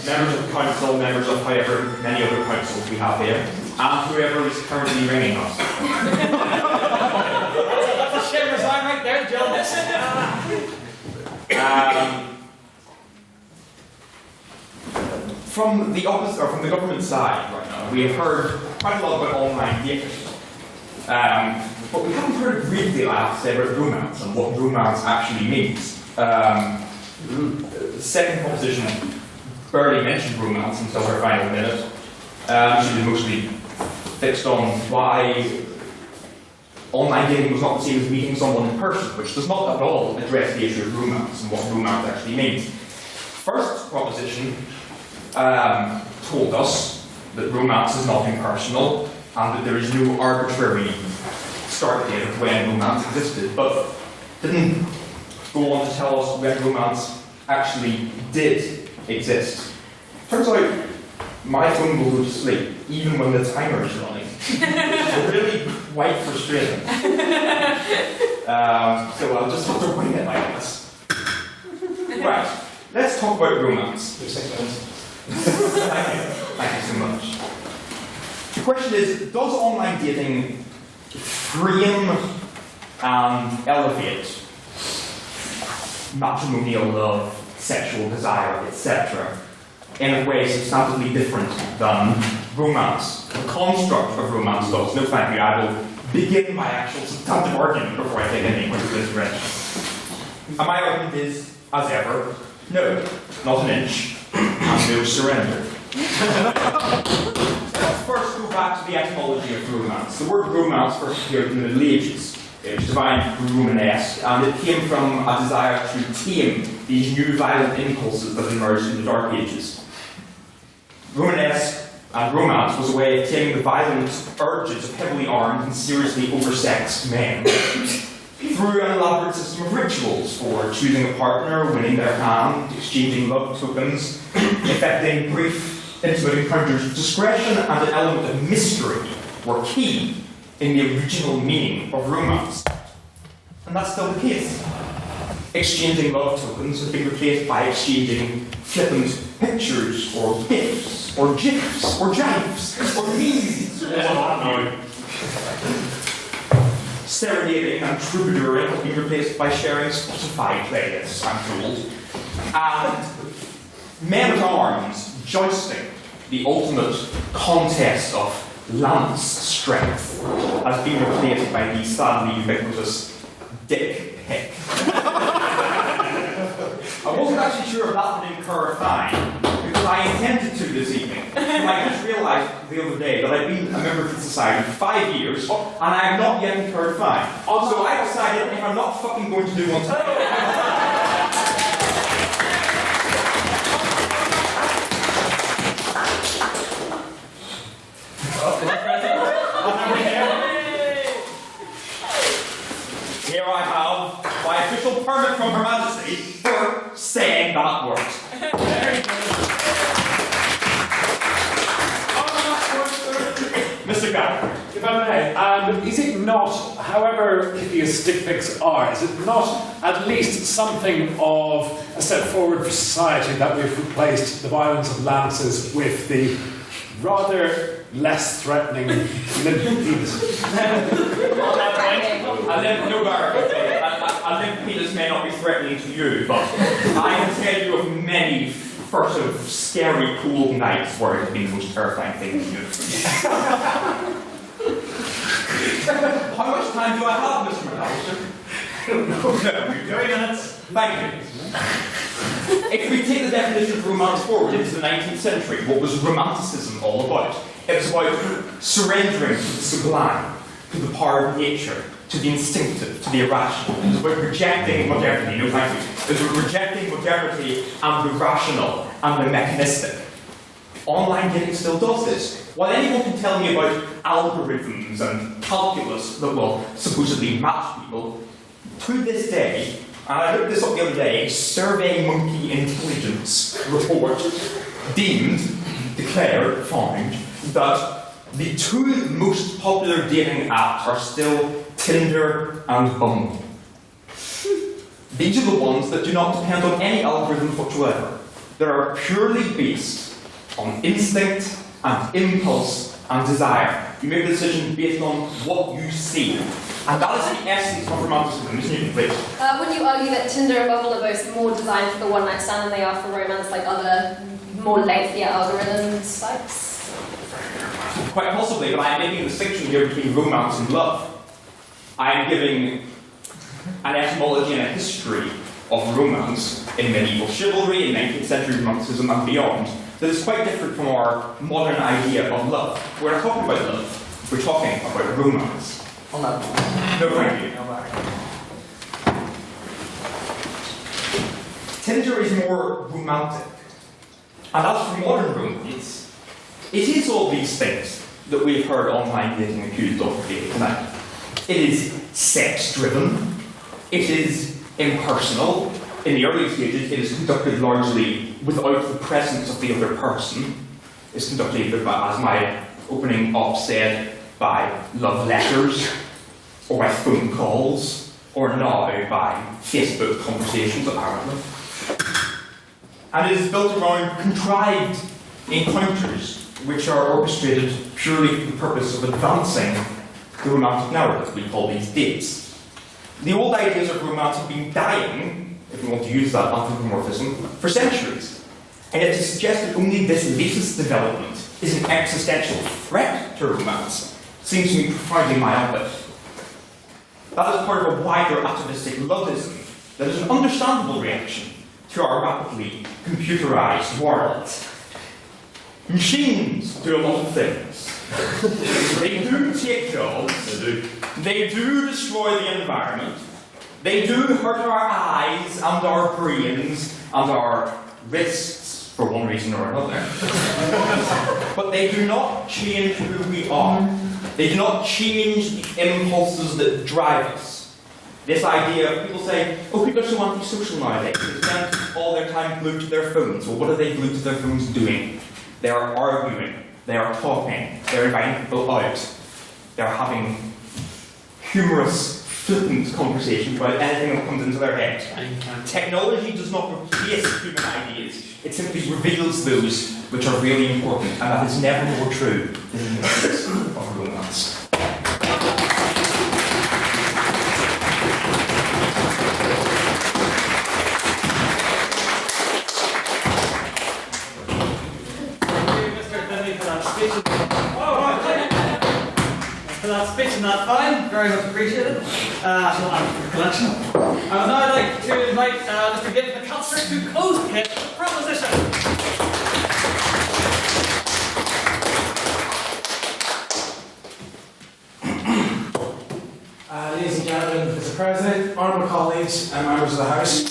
S8: members of the council, members of however many other councils we have here, and whoever is currently ringing us.
S1: Shameless line right there, John.
S8: From the government side right now, we have heard quite a lot about online dating. But we haven't heard a great deal, I have to say, about romance and what romance actually means. The second proposition barely mentioned romance until her final minute. She was mostly fixed on why online dating was not the same as meeting someone in person, which does not at all address the issue of romance and what romance actually means. First proposition told us that romance is not impersonal and that there is no arbitrary start date of when romance existed, but didn't go on to tell us when romance actually did exist. Turns out my phone will go to sleep even when the timer is running. It's really quite frustrating. So I'll just have to wing it like this. Right, let's talk about romance. Thank you so much. The question is, does online dating frame and elevate matrimonial love, sexual desire, etc., in a way substantively different than romance? The construct of romance does. No, thank you. I will begin my actual substantive argument before I take any point of this direction. And my argument is, as ever, no, not an inch, and no surrender. Let's first go back to the etymology of romance. The word romance first appeared in the Middle Ages. It was defined Romanesque, and it came from a desire to tame these new violent impulses that emerged in the Dark Ages. Romanesque and romance was a way of taming the violent urges of heavily armed and seriously oversexed men through an elaborate system of rituals for choosing a partner, winning their hand, exchanging love tokens, effecting brief, intimate encounters. Discretion and an element of mystery were key in the original meaning of romance. And that's still the case. Exchanging love tokens has been replaced by exchanging flippant pictures or gifs or gifs or jibes or memes. Serenading and troubadouring have been replaced by sharing Spotify playlists, I'm told. And men at arms jousting, the ultimate contest of lance strength, has been replaced by the sadly ubiquitous dick pic. I wasn't actually sure if that would incur a fine, because I intended to this evening. And I just realised the other day that I've been a member of the society for 5 years, and I have not yet incurred a fine. So I decided if I'm not fucking going to do one today. Here I have my official permit from Her Majesty for saying that word. Mr. Gallagher.
S15: If I may, is it not, however hideous stick pics are, is it not at least something of a step forward for society that we've replaced the violence of lances with the rather less threatening limp penis?
S8: On that point, and then no bar. this may not be threatening to you, but I can tell you of many furtive, scary, cold nights where it has been the most terrifying thing to do. How much time do I have, Mr. McAllister? I don't know.
S1: 3 minutes.
S8: Thank you. If we take the definition of romance forward into the 19th century, what was Romanticism all about? It was about surrendering to the sublime, to the power of nature, to the instinctive, to the irrational. It was about rejecting modernity, no thank you. It was about rejecting modernity and the rational and the mechanistic. Online dating still does this. While anyone can tell me about algorithms and calculus that will supposedly match people, to this day, and I looked this up the other day, a Survey Monkey Intelligence report declared, found, that the 2 most popular dating apps are still Tinder and Bumble. These are the ones that do not depend on any algorithm whatsoever. They are purely based on instinct and impulse and desire. You make a decision based on what you see. And that is the essence of romanticism, isn't it, please?
S13: Would you argue that Tinder and Bumble are both more designed for the one-night stand than they are for romance, like other more lengthier algorithm sites?
S8: Quite possibly, but I am making a distinction here between romance and love. I am giving an etymology and a history of romance in medieval chivalry, in 19th century romanticism and beyond, that is quite different from our modern idea of love. We're not talking about love, we're talking about romance.
S12: On that one.
S8: No, thank you. Tinder is more romantic. And as for modern romance, it is all these things that we've heard online dating accused of today tonight. It is sex-driven. It is impersonal. In the early stages, it is conducted largely without the presence of the other person. It's conducted either by, as my opening op said, by love letters, or by phone calls, or now by Facebook conversations, apparently. And it is built around contrived encounters, which are orchestrated purely for the purpose of advancing the romantic narrative. We call these dates. The old ideas of romance have been dying, if we want to use that anthropomorphism, for centuries. And yet to suggest that only this latest development is an existential threat to romance seems to me profoundly myopic. That is part of a wider atavistic loveism that is an understandable reaction to our rapidly computerized world. Machines do a lot of things. They do take jobs, they do destroy the environment, they do hurt our eyes and our brains and our wrists for one reason or another. But they do not change who we are. They do not change the impulses that drive us. This idea of people say, oh, people are so antisocial nowadays. They spend all their time glued to their phones. Well, what are they glued to their phones doing? They are arguing. They are talking. They're inviting people out. They're having humorous, flippant conversations about anything that comes into their head. Technology does not replace human ideas. It simply reveals those which are really important, and that is never more true than in the case of romance.
S1: For that speech and that fine, very much appreciated. Collection. I would now like to invite Mr. Gibb McAllister to close his proposition.
S4: Ladies and gentlemen, Mr. President, honourable colleagues and members of the House.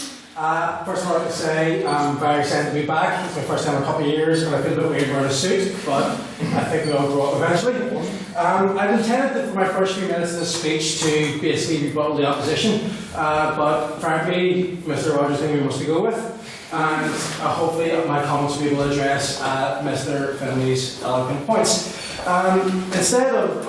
S4: First of all, I'd like to say I'm very excited to be back. It's my first time in a couple of years and I feel a bit weird wearing a suit, but I think we all grow up eventually. I'd intended for my first few minutes of this speech to basically rebuttal the opposition, but frankly, Mr. Rogers thinks we must go with, and hopefully my comments will be able to address Mr. Finley's eloquent points. Instead of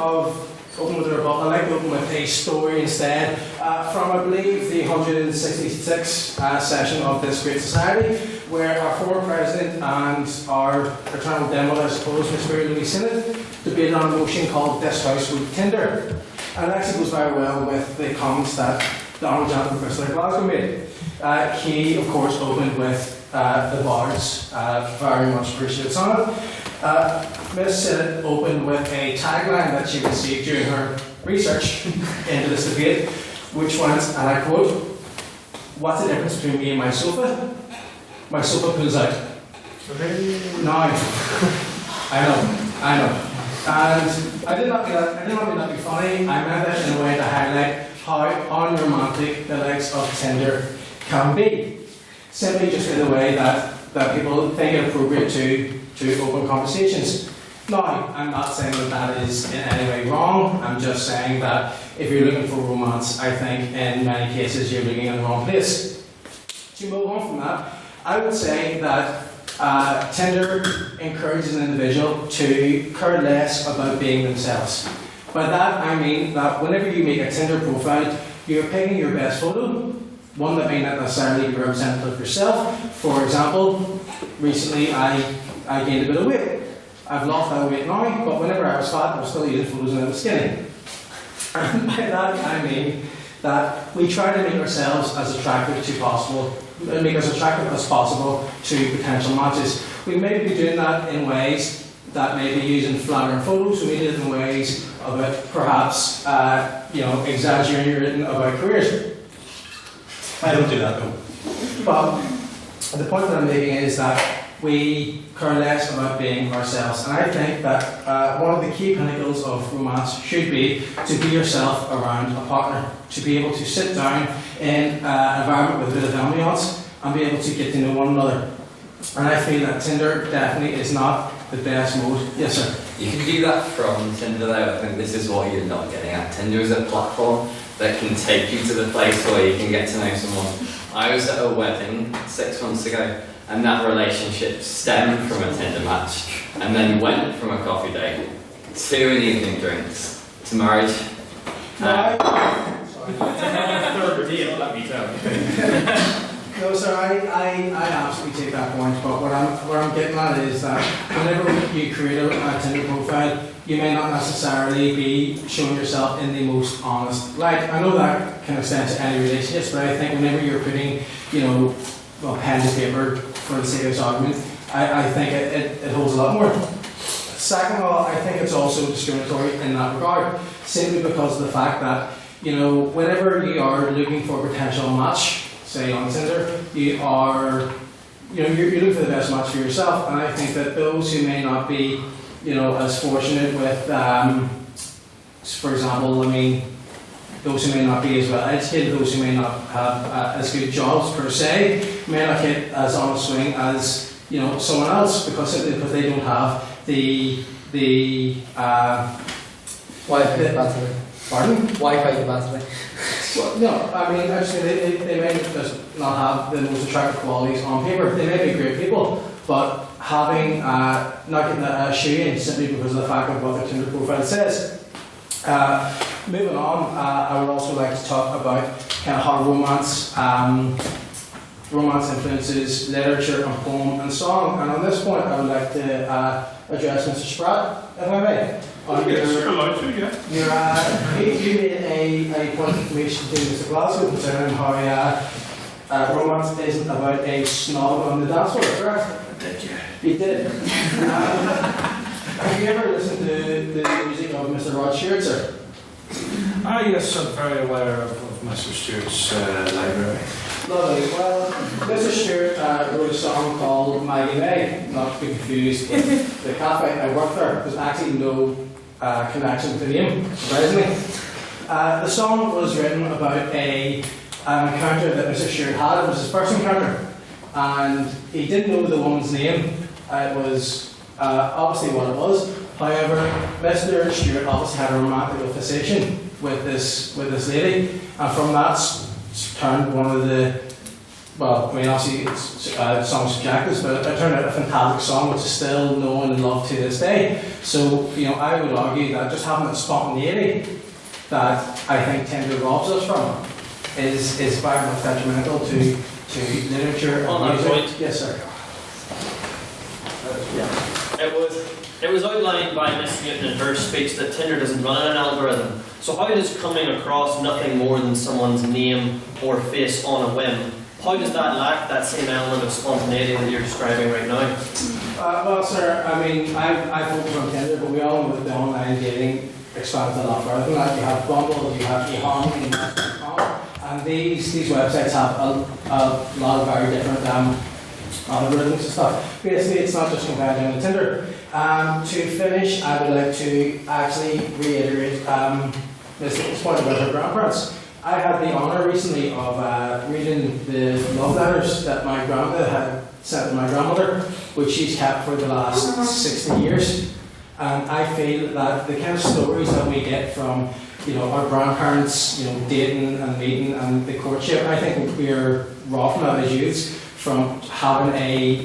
S4: open with a rebuttal, I'd like to open with a story instead from, I believe, the 166th session of this great society, where our former president and our eternal demo, I suppose, Mr. Louis Synod, debated on a motion called This House with Tinder. And it actually goes very well with the comments that the Honourable Gentleman Mr. Glasgow made. He, of course, opened with the bards, very much appreciated sonnet. Ms. Sinnott opened with a tagline that she received during her research into this debate, which went, and I quote, "What's the difference between me and my sofa? My sofa pulls out." Now, I know. And I did not mean that to be funny. I meant that in a way to highlight how unromantic the likes of Tinder can be. Simply just in a way that people think it appropriate to open conversations. Now, I'm not saying that is in any way wrong. I'm just saying that if you're looking for romance, I think in many cases you're looking in the wrong place. To move on from that, I would say that Tinder encourages an individual to care less about being themselves. By that I mean that whenever you make a Tinder profile, you're picking your best photo, one that may not necessarily be representative of yourself. For example, recently I gained a bit of weight. I've lost that weight now, but whenever I was fat, I was still using photos when I was skinny. And by that I mean that we try to make ourselves as attractive as possible to potential matches. We may be doing that in ways that may be using flattering photos. We do it in ways about perhaps exaggerating about careers. I don't do that though. But the point that I'm making is that we care less about being ourselves, and I think that one of the key pinnacles of romance should be to be yourself around a partner, to be able to sit down in an environment with a bit of ambience and be able to get to know one another. And I feel that Tinder definitely is not the best mode. Yes, sir.
S11: You can do that from Tinder though. I think this is what you're not getting at. Tinder is a platform that can take you to the place where you can get to know someone. I was at a wedding 6 months ago, and that relationship stemmed from a Tinder match, and then went from a coffee date to an evening drinks to marriage.
S10: Third date, let me tell you.
S4: No, sir, I absolutely take that point, but what I'm getting at is that whenever you create a Tinder profile, you may not necessarily be showing yourself in the most honest light. I know that can extend to any relationships, but I think whenever you're putting, pen to paper for the sake of this argument, I think it holds a lot more. Second of all, I think it's also discriminatory in that regard, simply because of the fact that, whenever you are looking for a potential match, say on Tinder, you're looking for the best match for yourself, and I think that those who may not be, as fortunate with, for example, those who may not be as well educated, those who may not have as good jobs per se, may not get as on a swing as someone else because they don't have the
S12: Wi-Fi capacity.
S4: Pardon?
S12: Wi-Fi capacity.
S4: Well, no, actually they may just not have the most attractive qualities on paper. They may be great people, but having not getting a shoe in simply because of the fact of what their Tinder profile says. Moving on, I would also like to talk about kind of how romance influences literature and poem and song. And on this point, I would like to address Mr. Spratt, if I may. You made a point of information to Mr. Glasgow concerning how romance isn't about a snob on the dance floor, correct?
S10: Did you?
S4: You did. Have you ever listened to the music of Mr. Rod Stewart, sir?
S10: Yes, I'm very aware of Mr. Stewart's library.
S4: Lovely. Well, Mr. Stewart wrote a song called Maggie May, not to be confused with the cafe I worked there. There's actually no connection to the name, surprisingly. The song was written about an encounter that Mr. Stewart had. It was his first encounter, and he didn't know the woman's name. It was obviously what it was. However, Mr. Stewart obviously had a romantic fixation with this lady, and from that turned one of the, obviously it's song subjective, but it turned out a fantastic song which is still known and loved to this day. So, I would argue that just having that spontaneity that I think Tinder robs us from is very much detrimental to literature and
S7: on that
S4: music.
S7: point.
S4: Yes, sir.
S7: It was It was outlined by Miss Newton in her speech that Tinder doesn't run on an algorithm. So how does coming across nothing more than someone's name or face on a whim, how does that lack that same element of spontaneity that you're describing right now?
S4: Well, sir, I mean, I focus on Tinder, but we all know that the online dating expands a lot further than that. You have Bumble, you have eHarmony, and Match.com, and these websites have a lot of very different algorithms and stuff. Basically, it's not just compared to Tinder. To finish, I would like to actually reiterate this point about her grandparents. I had the honour recently of reading the love letters that my grandpa had sent to my grandmother, which she's kept for the last 60 years. And I feel that the kind of stories that we get from, our grandparents, dating and meeting and the courtship, I think we're robbing that as youths from having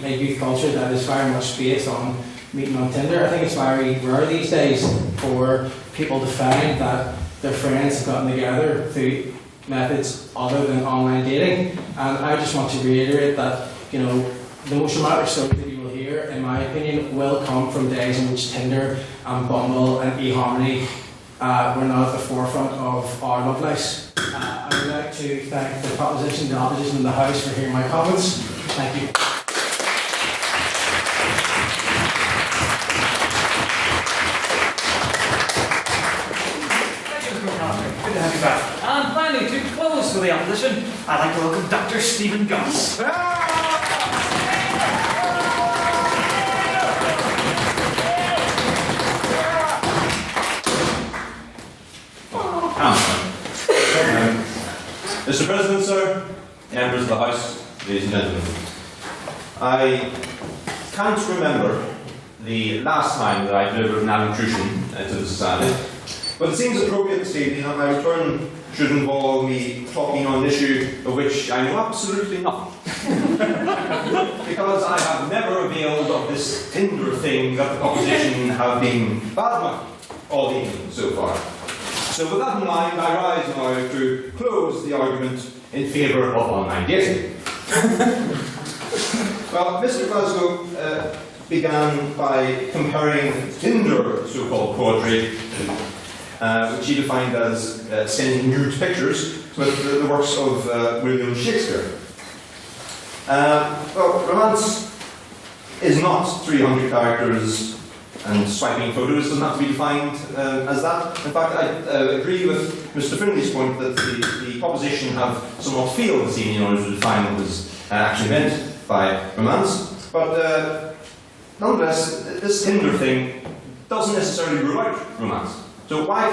S4: a youth culture that is very much based on meeting on Tinder. I think it's very rare these days for people to find that their friends have gotten together through methods other than online dating. And I just want to reiterate that, the most dramatic story that you will hear, in my opinion, will come from days in which Tinder and Bumble and eHarmony were not at the forefront of our love lives. I would like to thank the proposition, the opposition in the House for hearing my comments. Thank you.
S1: Good to have you back. And finally, to close for the opposition, I'd like to welcome Dr. Stephen Goss.
S2: Mr. President, sir, members of the House, ladies and gentlemen, I can't remember the last time that I delivered an allocution to the Society, but it seems appropriate this evening that my return should involve me talking on an issue of which I know absolutely nothing. Because I have never availed of this Tinder thing that the opposition have been badmouthing all evening so far. So with that in mind, I rise now to close the argument in favour of online dating. Well, Mr. Glasgow began by comparing Tinder so-called poetry, which he defined as sending nude pictures, with the works of William Shakespeare. Well, romance is not 300 characters and swiping photos. Doesn't have to be defined as that. In fact, I agree with Mr. Finley's point that the proposition have somewhat failed this evening in order to define what was actually meant by romance. But nonetheless, this Tinder thing doesn't necessarily rule out romance. So why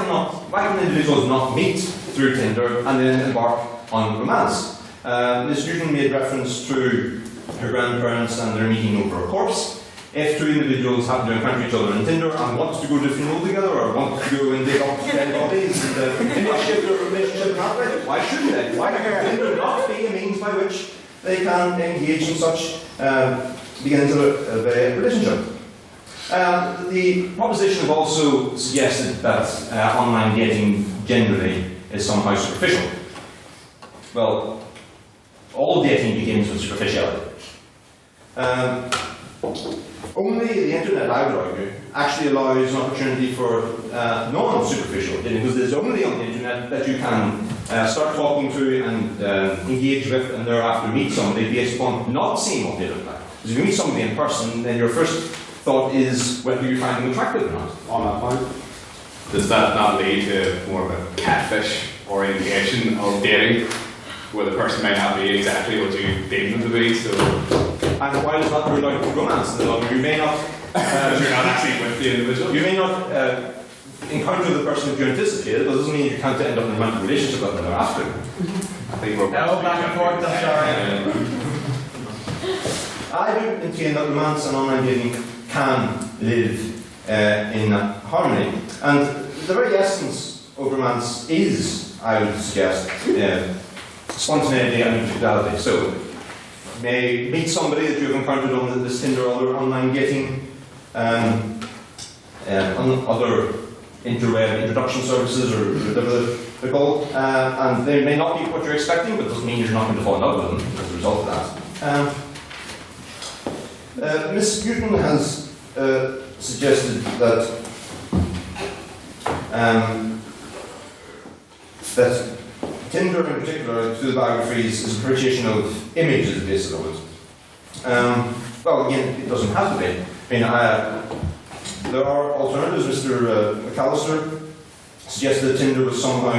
S2: can individuals not meet through Tinder and then embark on romance? Ms. Newton made reference to her grandparents and their meeting over a corpse. If two individuals happen to encounter each other on Tinder and want to go to the funeral together, or want to go and dig up dead bodies and initiate their relationship that way, why shouldn't they? Why can Tinder not be a means by which they can engage in such beginnings of a relationship? The proposition have also suggested that online dating generally is somehow superficial. Well, all dating begins with superficiality. Only the internet, I would argue, actually allows an opportunity for non-superficial dating, because it's only on the internet that you can start talking to and engage with and thereafter meet somebody based upon not seeing what they look like. Because if you meet somebody in person, then your first thought is whether you find them attractive or not.
S3: On that point, does that not lead to more of a catfish orientation of dating, where the person may not be exactly what you deem them to be? So,
S2: and why does that rule out romance? You may not.
S3: You're not actually with the individual.
S2: You may not encounter the person that you anticipated, but it doesn't mean you can't end up in a romantic relationship with them thereafter.
S3: I think we're
S1: back and forth. I'm sorry.
S2: I do maintain that romance and online dating can live in harmony, and the very essence of romance is, I would suggest, spontaneity and individuality. So, you may meet somebody that you've encountered on this Tinder or other online dating, on other interweb introduction services or whatever they're called, and they may not be what you're expecting, but it doesn't mean you're not going to fall in love with them as a result of that. Ms. Newton has suggested that that Tinder in particular, through the biographies, is appreciation of images based on it. Well, again, it doesn't have to be. I mean, there are alternatives. Mr. McAllister suggested that Tinder was somehow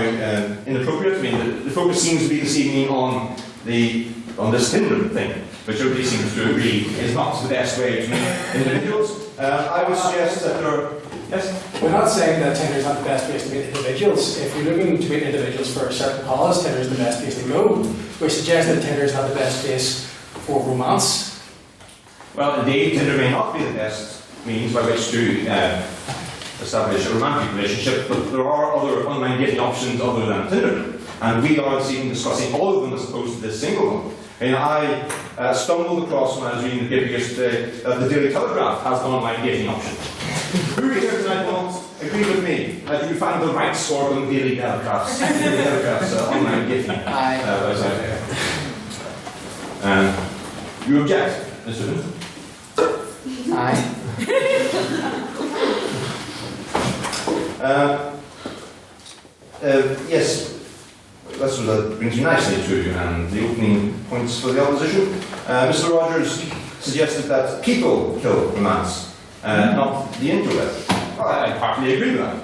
S2: inappropriate. I mean, the focus seems to be this evening on this Tinder thing, which everybody seems to agree is not the best way to meet individuals. I would suggest that there are. Yes?
S4: We're not saying that Tinder is not the best place to meet individuals. If you're looking to meet individuals for a certain cause, Tinder is the best place to go. We suggest that Tinder is not the best place for romance.
S2: Well, indeed, Tinder may not be the best means by which to establish a romantic relationship, but there are other online dating options other than Tinder. And we are this evening discussing all of them as opposed to this single one. And I stumbled across when I was reading the paper yesterday that the Daily Telegraph has an online dating option. Who here tonight will agree with me that you find the right sort on Daily Telegraph's online dating website? You object, Mr. Vincent?
S12: Aye.
S2: Yes, that brings me nicely to the opening points for the opposition. Mr. Rogers suggested that people kill romance, not the internet. Well, I partly agree with that.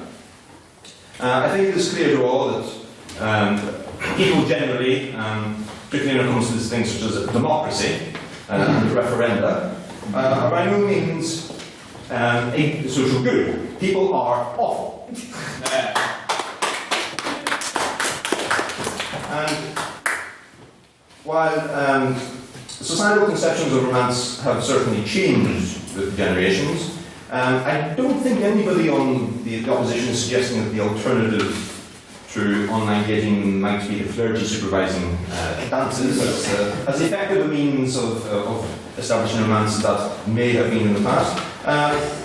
S2: I think it is clear to all that people generally, particularly when it comes to these things such as democracy and referenda, are by no means a social good. People are awful. And while societal conceptions of romance have certainly changed with generations, I don't think anybody on the opposition is suggesting that the alternative to online dating might be the clergy supervising dances as effective a means of establishing romance that may have been in the past.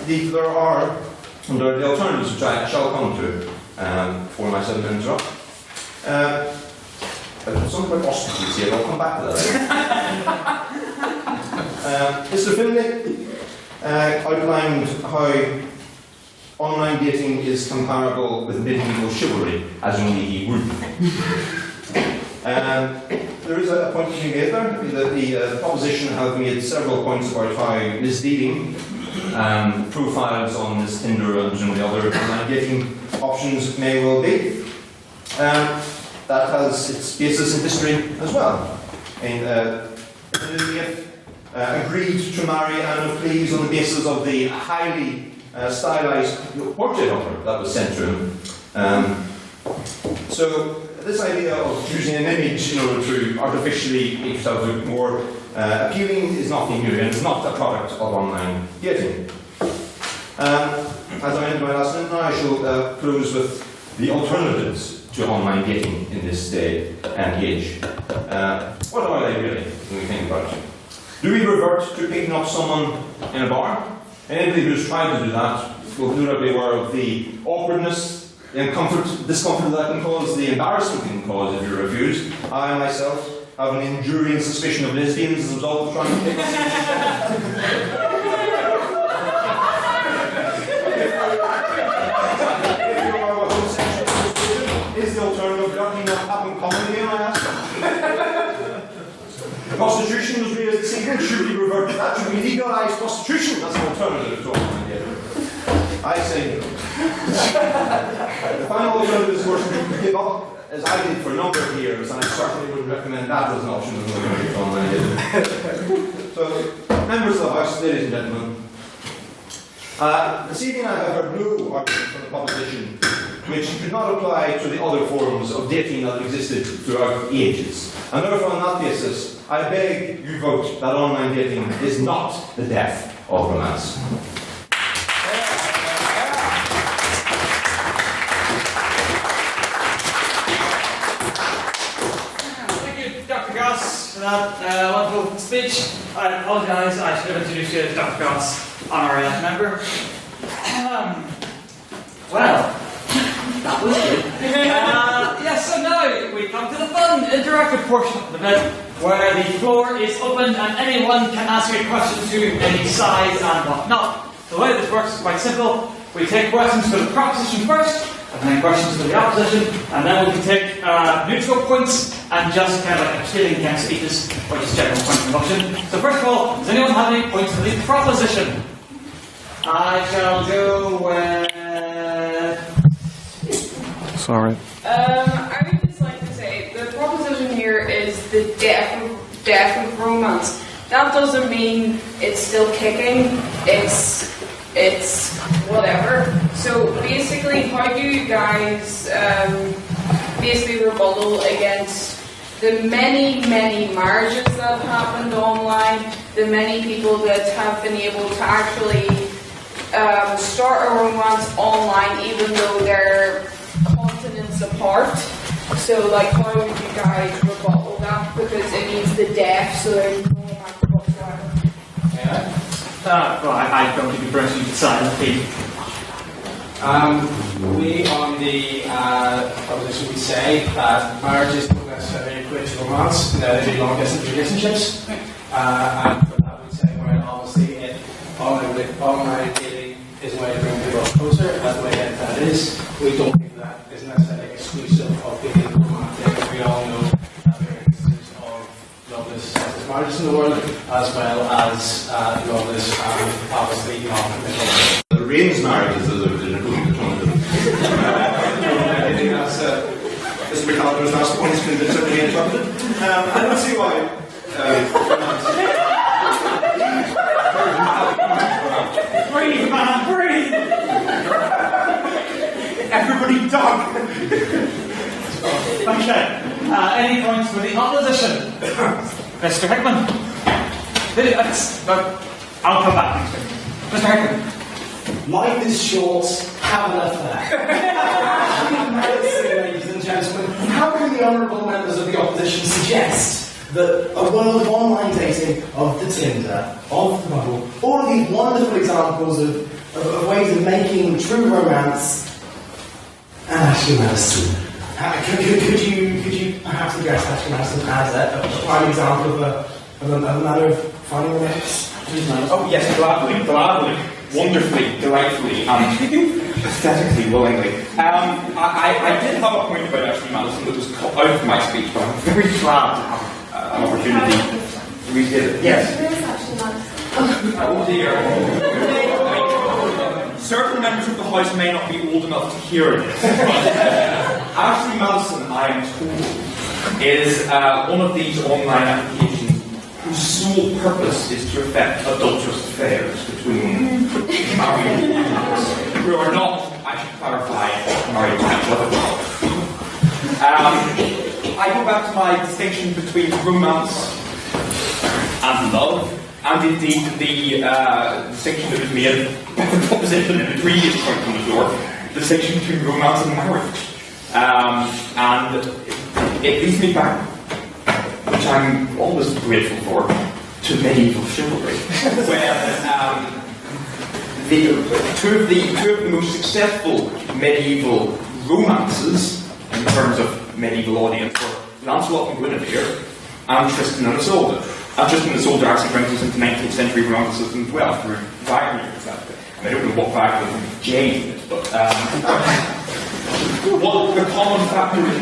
S2: There are the alternatives which I shall come to for myself to interrupt. Something about ostriches here, I'll come back to that. Mr. Finlay outlined how online dating is comparable with medieval chivalry, as only he would. There is a point to be made there. The opposition have made several points about how misleading profiles on this Tinder and presumably other online dating options may well be. That has its basis in history as well. Agreed to marry Anne of Cleves on the basis of the highly stylized portrait of her that was sent to him. So this idea of choosing an image in order to artificially make yourself look more appealing is nothing new, and it's not a product of online dating. As I ended my last minute now, I shall close with the alternatives to online dating in this day and age. What are they really, when we think about it? Do we revert to picking up someone in a bar? Anybody who's tried to do that will no doubt be aware of the awkwardness, the discomfort that can cause, the embarrassment it can cause if you're refused. I myself have an enduring suspicion of lesbians as a result of trying to pick up Is the alternative ducking up happened commonly, I ask? Prostitution was raised this evening. Should we revert to that? Should we legalise prostitution? That's an alternative to online dating. I say no. The final alternative is, of course, to give up, as I did for a number of years, and I certainly wouldn't recommend that as an option as online dating. So, members of the House, ladies and gentlemen, this evening I have heard no argument from the proposition which could not apply to the other forms of dating that existed throughout the ages. And therefore, on that basis, I beg you vote that online dating is not the death of romance.
S1: Thank you, Dr. Goss, for that wonderful speech. I apologise, I should have introduced you as Dr. Goss, honorary member. Well, that was good. Yes, so now we come to the fun, interactive portion of the event, where the floor is open and anyone can ask a question to any size and whatnot. So the way this works is quite simple. We take questions for the proposition first, and then questions for the opposition, and then we can take neutral points and just kind of like abstaining against speeches, or just general point of motion. So first of all, does anyone have any points for the proposition? I shall go with...
S16: Sorry.
S17: I would just like to say the proposition here is the death of romance. That doesn't mean it's still kicking. It's whatever. So basically, how do you guys basically rebuttal against the many marriages that have happened online, the many people that have been able to actually start a romance online even though they're continents apart? So like, how would you guys rebuttal that? Because it means the death, so there's no romance whatsoever.
S1: Well, I don't think you're personally decided.
S4: We on the proposition we say that marriages don't necessarily equate to romance, that they be long distance relationships. And for that we say, well, obviously online dating is a way to bring people closer, that's the way that is. We don't think that is necessarily exclusive of being romantic. We all know that there are instances of loveless marriages in the world, as well as loveless and obviously non-committal.
S2: The arranged marriages is a good I think that's Mr. McAllister's last point has been certainly interrupted. I don't see why.
S1: Breathe, man, breathe!
S2: Everybody duck!
S1: Okay. Any points for the opposition? Mr. Hickman? I'll come back next week. Mr. Hickman?
S4: Life is short, have an affair. Ladies and gentlemen, how can the honourable members of the opposition suggest that a world of online dating, of the Tinder, of the Bumble, all of these wonderful examples of ways of making true romance, and Ashley Madison, could you perhaps address Ashley Madison as a prime example of a matter of finding romance?
S8: Oh yes, gladly, wonderfully, delightfully, pathetically, willingly. I did have a point about Ashley Madison that was cut out of my speech, but I'm very glad to have an opportunity to read it. Yes. Oh dear. Certain members of the House may not be old enough to hear this. Ashley Madison, I am told, is one of these online applications whose sole purpose is to effect adulterous affairs between married couples who are not, I should clarify, married to each other. I go back to my distinction between romance and love, and indeed the distinction that was made by the proposition in the previous point on the floor, the distinction between romance and marriage. And it leads me back, which I'm always grateful for, to medieval chivalry, where two of the most successful medieval romances, in terms of medieval audience, were Lancelot and Guinevere and Tristan and Isolde. And Tristan and Isolde actually brings us into 19th century romanticism as well, through Wagner, exactly. And I don't know what Wagner and Jane did, but what the common factor is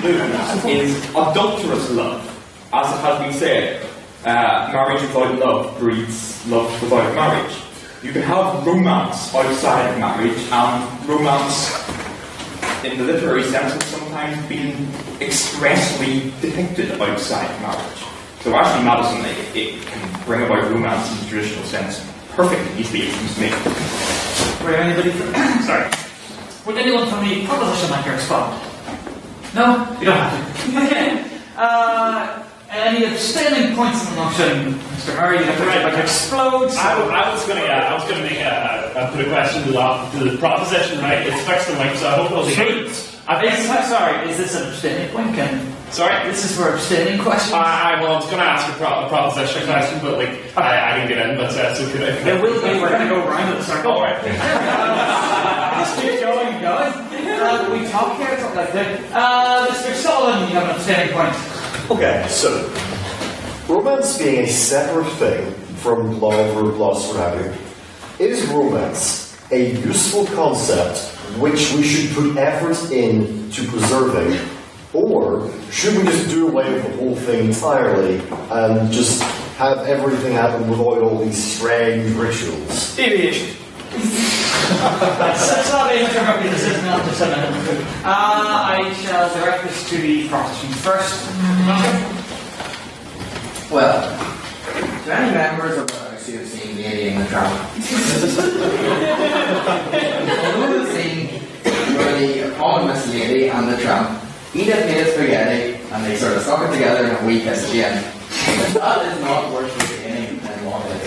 S8: is adulterous love. As it has been said, marriage without love breeds love without marriage. You can have romance outside of marriage, and romance, in the literary sense, has sometimes been expressly depicted outside marriage. So Ashley Madison, it can bring about romance in the traditional sense perfectly easily, it seems to me.
S1: Would anybody from... Sorry. Would anyone from the proposition like to respond? No? You don't have to. Okay. Any abstaining points on the motion? Mr. Murray, you have to like explode.
S9: I was going to make put a question to the proposition, right? It's fixed the mic, so I hope it'll be good.
S1: Sorry, is this an abstaining point?
S9: Sorry?
S1: This is for abstaining questions?
S9: I was going to ask a proposition question, but like, I didn't get in, but so could I?
S1: There will be, we're going to go round the circle.
S9: Alright.
S1: Just keep going. We talk here, something like that. Mr. Sullivan, you have an abstaining point.
S14: Okay, so romance being a separate thing from love or lust or what have you Is romance a useful concept which we should put effort into preserving, or should we just do away with the whole thing entirely and just have everything happen without all these strange rituals?
S1: Deviation. Let's not interrupt you, this is not just a minute. I shall direct this to the prosecution first.
S12: Well, do any members of the House who have seen Lady in the Tramp? Although the scene where the eponymous lady and the tramp Edith made a spaghetti and they sort of stuck it together in a wee kiss at the end. That is not worth retaining in what is.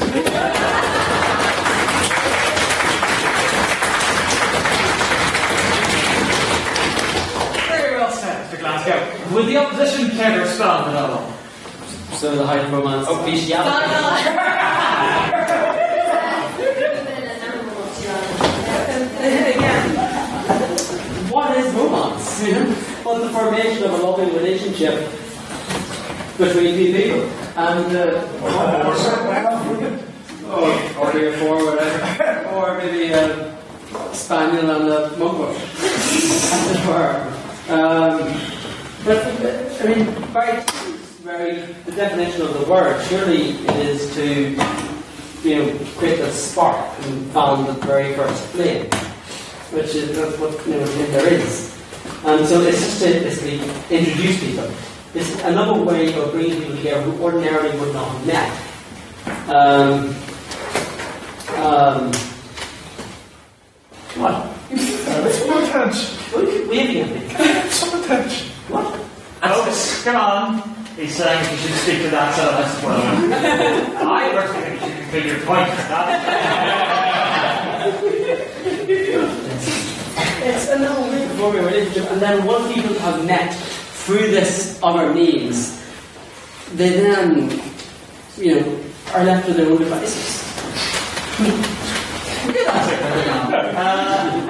S1: Very well said, Mr. Glasgow. Would the opposition care to respond at all?
S5: So the height of romance. Oh, what is romance? Well, the formation of a loving relationship between two people. And, or 3 or 4, whatever. Or maybe a spaniel and a monkbush. As it were. But, I mean, the definition of the word surely is to, create a spark and fan the very first flame, which is that's what there is. And so it's just to basically introduce people. It's another way of bringing people together who ordinarily would not have met. What?
S10: Someone touch.
S5: What are you waving at me?
S10: Someone touch.
S5: What?
S1: Folks, come on. He's saying you should speak to that so as well. I personally think you should complete your point.
S5: It's another way of forming a relationship, and then once people have met through this other means, they then, are left to their own devices.
S1: Good answer.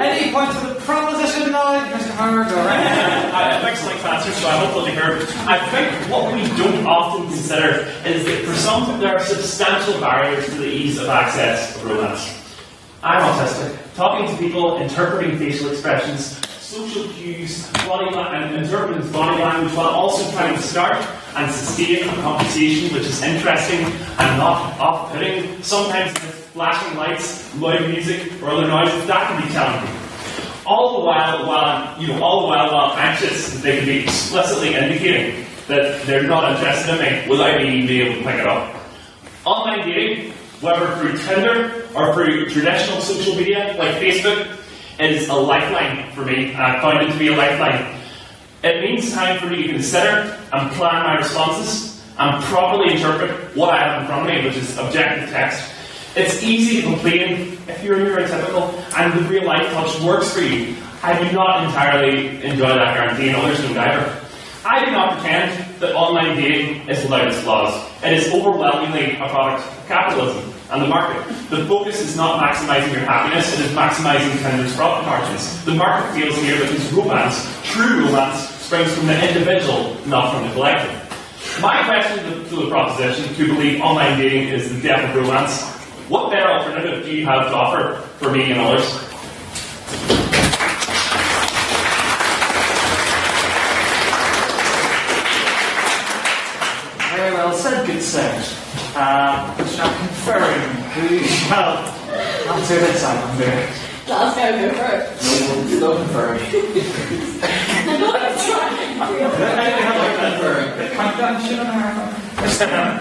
S1: Any points for the proposition now, Mr. Howard?
S9: Excellent answer, so I hope they'll be heard. I think what we don't often consider is that for some there are substantial barriers to the ease of access of romance. I'm autistic. Talking to people, interpreting facial expressions, social cues, and interpreting body language while also trying to start and sustain a conversation which is interesting and not off-putting, sometimes with flashing lights, loud music, or other noises, that can be challenging. All the while while anxious, they can be explicitly indicating that they're not interested in me without me even being able to pick it up. Online dating, whether through Tinder or through traditional social media like Facebook, is a lifeline for me, and I found it to be a lifeline. It means time for me to consider and plan my responses and properly interpret what I have in front of me, which is objective text. It's easy to complain if you're neurotypical and the real life touch works for you. I do not entirely enjoy that guarantee, and others don't either. I do not pretend that online dating is without its flaws. It is overwhelmingly a product of capitalism and the market. The focus is not maximising your happiness, it is maximising Tinder's profit margins. The market fails here because romance, true romance, springs from the individual, not from the collective. My question to the proposition to believe online dating is the death of romance: what better alternative do you have to offer for me and others?
S1: Very well said, good sir. Shall confirm who shall answer this item there.
S6: Let's go for it.
S12: No confirm.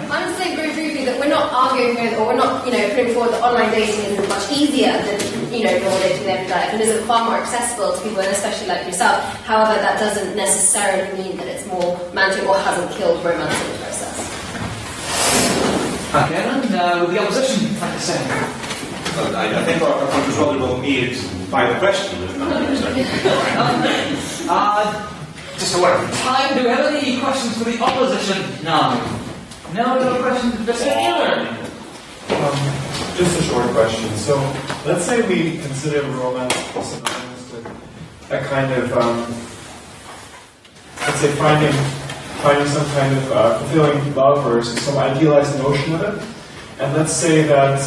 S13: I'm just saying very briefly that we're not arguing with, or we're not, putting forward that online dating isn't much easier than, normal dating in everyday life, and isn't far more accessible to people, and especially like yourself. However, that doesn't necessarily mean that it's more romantic or hasn't killed romance in the process.
S1: Okay, and with the opposition, like I said.
S2: Well, I think our point was rather well made by the question.
S1: Just a word of time. Do we have any questions for the opposition? No. No questions for Mr. Taylor?
S16: Just a short question. So, let's say we consider romance synonymous to a kind of, let's say finding some kind of fulfilling love or some idealized notion of it. And let's say that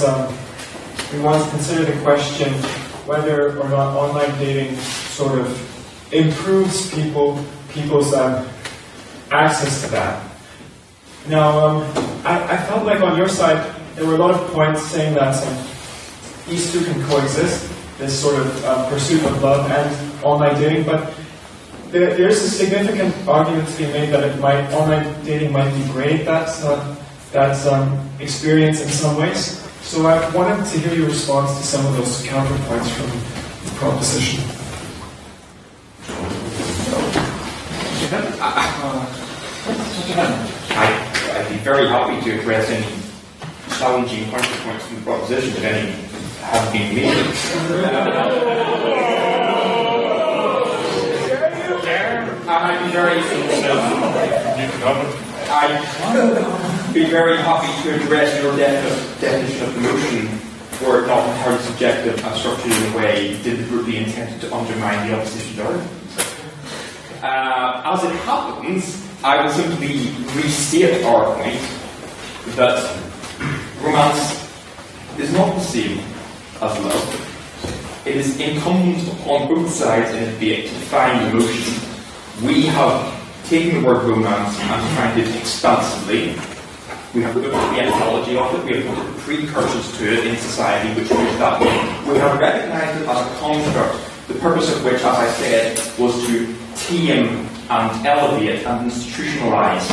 S16: we want to consider the question whether or not online dating sort of improves people's access to that. Now, I felt like on your side there were a lot of points saying that these two can coexist, this sort of pursuit of love and online dating, but there's a significant argument to be made that online dating might degrade that experience in some ways. So I wanted to hear your response to some of those counterpoints from the proposition.
S8: I'd be very happy to address any challenging counterpoints from the proposition if any have been made. I'd be very happy to address your definition of the motion, were it not entirely subjective and structured in a way deliberately intended to undermine the opposition's argument. As it happens, I will simply restate our point that romance is not the same as love. It is incumbent upon both sides in a debate to define the motion. We have taken the word romance and defined it expansively. We have looked at the etymology of it, we have looked at the precursors to it in society which use that name. We have recognised it as a construct, the purpose of which, as I said, was to tame and elevate and institutionalise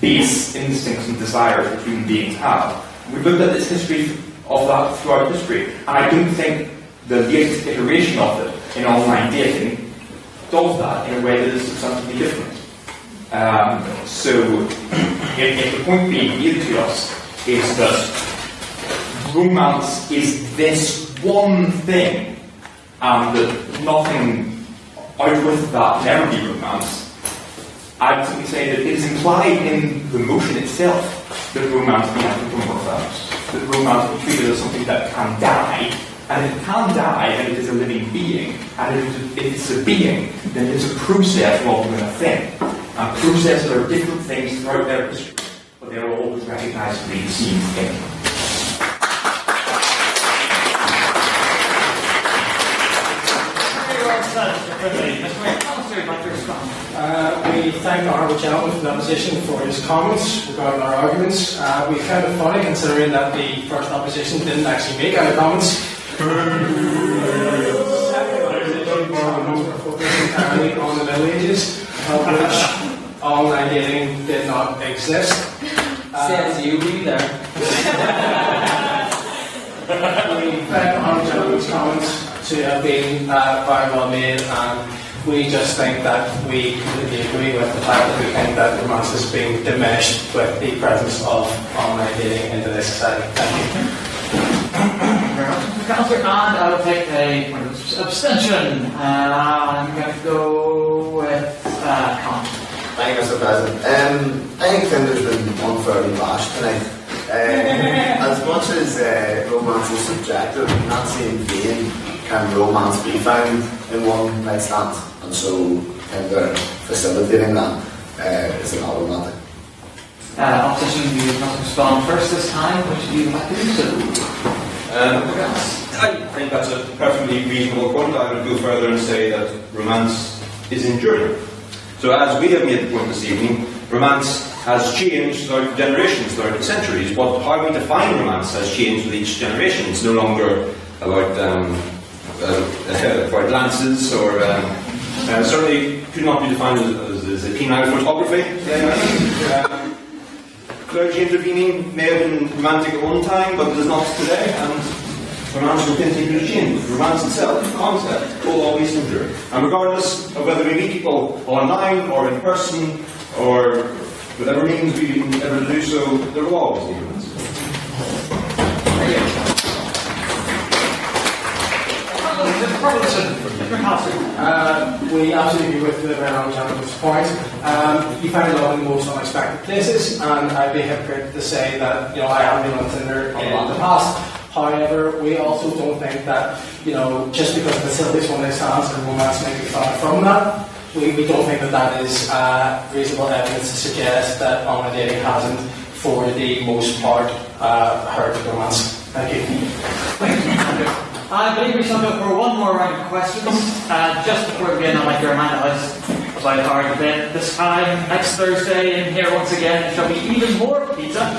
S8: base instincts and desires that human beings have. We've looked at this history of that throughout history, and I don't think the latest iteration of it in online dating does that in a way that is substantially different. So, if the point being made to us is that romance is this one thing, and that nothing out with that never be romance, I'd simply say that it is implied in the motion itself that romance be anthropomorphized, that romance be treated as something that can die, and if it can die, and it is a living being, and if it is a being, then it is a process rather than a thing. And processes are different things throughout their history, but they are always recognisably the same thing.
S4: We thank the Honourable Gentleman from that position for his comments regarding our arguments. We found it funny considering that the first opposition didn't actually make any comments. Entirely on the Middle Ages, of which online dating did not exist.
S5: Says you, be there.
S4: We found the Honourable Gentleman's comments to have been very well made, and we just think that we completely agree with the fact that we think that romance is being diminished with the presence of online dating in today's society. Thank you.
S1: Councillor, and I will take a abstention. I'm going to go with Con.
S18: Thank you, Mr. President. I think Tinder's been unfairly bashed tonight. As much as romance is subjective, in that same vein, can romance be found in one night stand? And so Tinder facilitating that is not romantic.
S1: Opposition, you not respond first this time, which you would like to do so.
S2: I think that's a perfectly reasonable point. I would go further and say that romance is enduring. So as we have made the point this evening, romance has changed throughout generations, throughout centuries. How we define romance has changed with each generation. It's no longer about glances or certainly could not be defined as a penile photography. Clergy intervening may have been romantic at one time, but it is not today, and romance will continue to change. Romance itself, the concept, will always endure. And regardless of whether we meet people online or in person or whatever means we ever do so, there will always be romance.
S4: We absolutely agree with the Honourable Gentleman's point. You find love in the most unexpected places, and I'd be a hypocrite to say that I haven't been on Tinder in the past. However, we also don't think that just because it facilitates one night stands and romance may be found from that, we don't think that is reasonable evidence to suggest that online dating hasn't for the most part, heard romance. Thank you.
S1: I believe we shall go for one more round of questions. Just before we begin, I'd like to remind us about our debate this time, next Thursday, in here once again. There shall be even more pizza.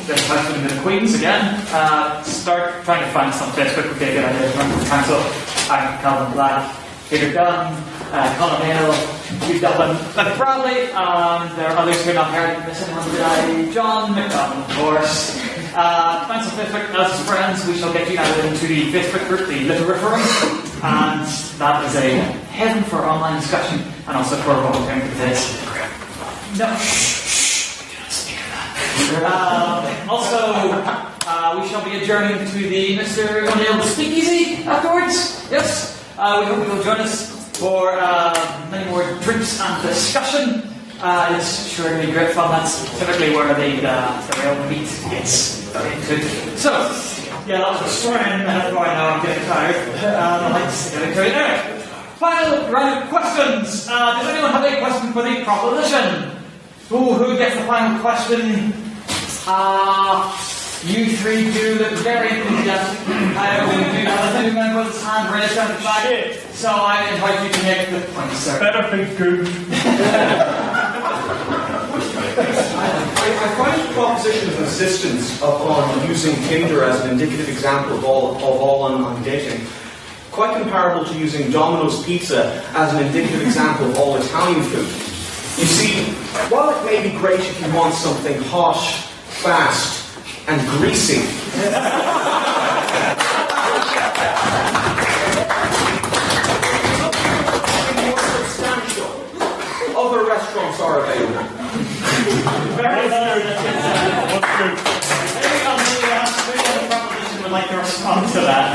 S1: This has been the Queens again. Start trying to find some Facebook would be a good idea from the council. I'm Calvin Black, Peter Dunn, Colin Hale, Hugh Dublin, Glenn Bradley, and there are others who are not here. Missing one today. John McDonald, of course. Find some Facebook as friends. We shall get you added into the Facebook group, the Little Referring, and that is a heaven for online discussion and also for volunteering for this. No, also, we shall be adjourning to the Mr. O'Neill Speakeasy afterwards. Yes, we hope you will join us for many more drinks and discussion. It's sure to be great fun. That's typically where the real meat gets into. So, yeah, that was a story in a minute right now. I'm getting tired. I like to get into it. Anyway, final round of questions. Does anyone have a question for the proposition? Who gets the final question? You three do look very enthusiastic. We do have a new member with his hand raised down the back. So I invite you to make the point, sir.
S10: Better think good.
S2: I find the proposition of insistence upon using Tinder as an indicative example of all online dating quite comparable to using Domino's Pizza as an indicative example of all Italian food. You see, while it may be great if you want something hot, fast, and greasy, something more substantial, other restaurants are available.
S1: Very good. Maybe on the proposition would like to respond to that.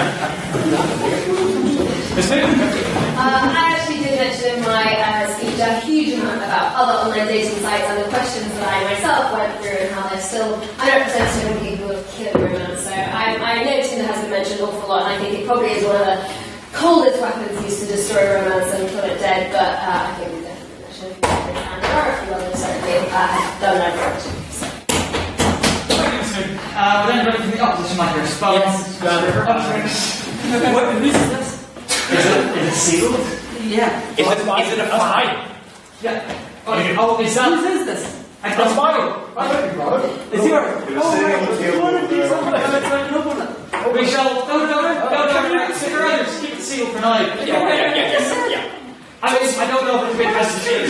S13: I actually did mention in my speech a huge amount about other online dating sites and the questions that I myself went through and how they're still unrepresentative of people of killing romance. So I know Tinder has been mentioned an awful lot, and I think it probably is one of the coldest weapons used to destroy romance and put it dead, but I think we definitely mentioned and there are a few others certainly done that for it.
S1: Would anybody from the opposition like to respond?
S5: Yes.
S1: Whose is this? Is it sealed?
S5: Yeah.
S8: Is it a fine?
S1: Yeah. Oh, is that?
S5: Whose is this?
S1: That's mine.
S5: Is yours?
S1: We shall. No, consider others. Keep it sealed for now.
S8: Yeah.
S1: I don't know if it's been tested.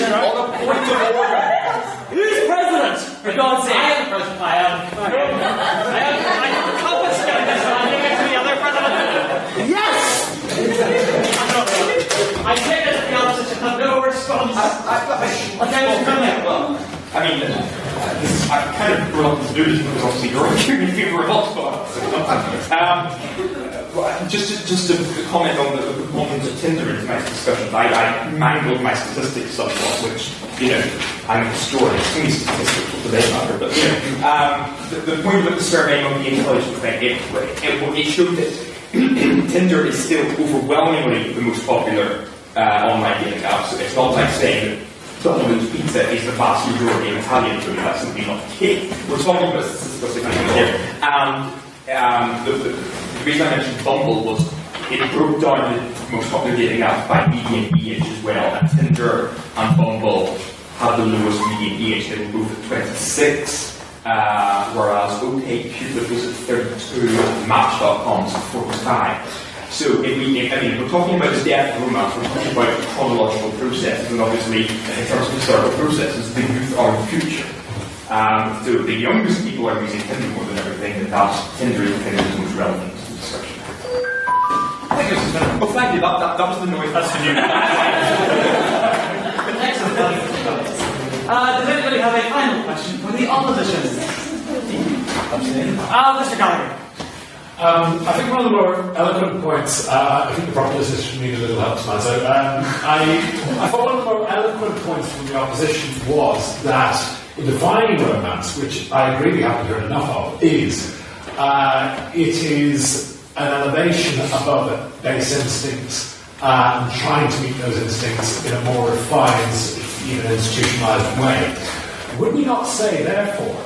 S1: Who's president? For God's sake. I am president. I am the toughest guy this time. I think it's the other president. Yes! I take it that the opposition have no response. Okay, well, come here.
S8: Well, I mean, I'm kind of reluctant to do this because obviously you're arguing in favour of Oxford. Just to comment on the components of Tinder in tonight's discussion, I mangled my statistics somewhat, which, I'm a historian, it's only statistics for that matter, but, the point about the survey on the intelligence thing, it showed that Tinder is still overwhelmingly the most popular online dating app, so it's not like saying that Domino's Pizza is the vast majority of Italian food. That's simply not the case. We're talking about statistics here. The reason I mentioned Bumble was it broke down the most popular dating apps by median age as well. And Tinder and Bumble had the lowest median age. They were both at 26, whereas OkCupid was at 32, Match.com was at 45. So, we're talking about the death of romance, we're talking about chronological processes, and obviously, in terms of historical processes, the youth are the future. So, the youngest people are using Tinder more than everything, and that's Tinder is the most relevant to the discussion. Thank you, that was the noise. That's the new.
S1: Does anybody have a final question for the opposition? Mr. Gallagher.
S15: I think one of the more eloquent points, I think the proposition needs a little help tonight. So, I thought one of the more eloquent points from the opposition was that in defining romance, which I agree we haven't heard enough of, is it is an elevation above base instincts and trying to meet those instincts in a more refined, even institutionalized way. Would we not say, therefore,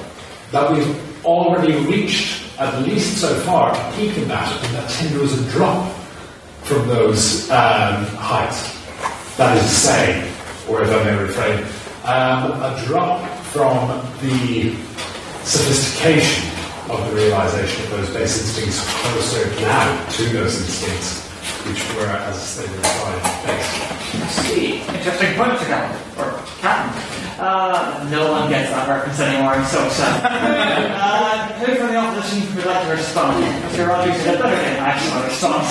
S15: that we've already reached, at least so far, a peak in that, and that Tinder is a drop from those heights? That is to say, or if I may refrain, a drop from the sophistication of the realization of those base instincts closer now to those instincts, which were, as I stated, based.
S1: See, interesting point to go. Or Captain. No one gets that reference anymore, I'm so sad. Who from the opposition would like to respond? Mr. Rogers, you had better get an actual response.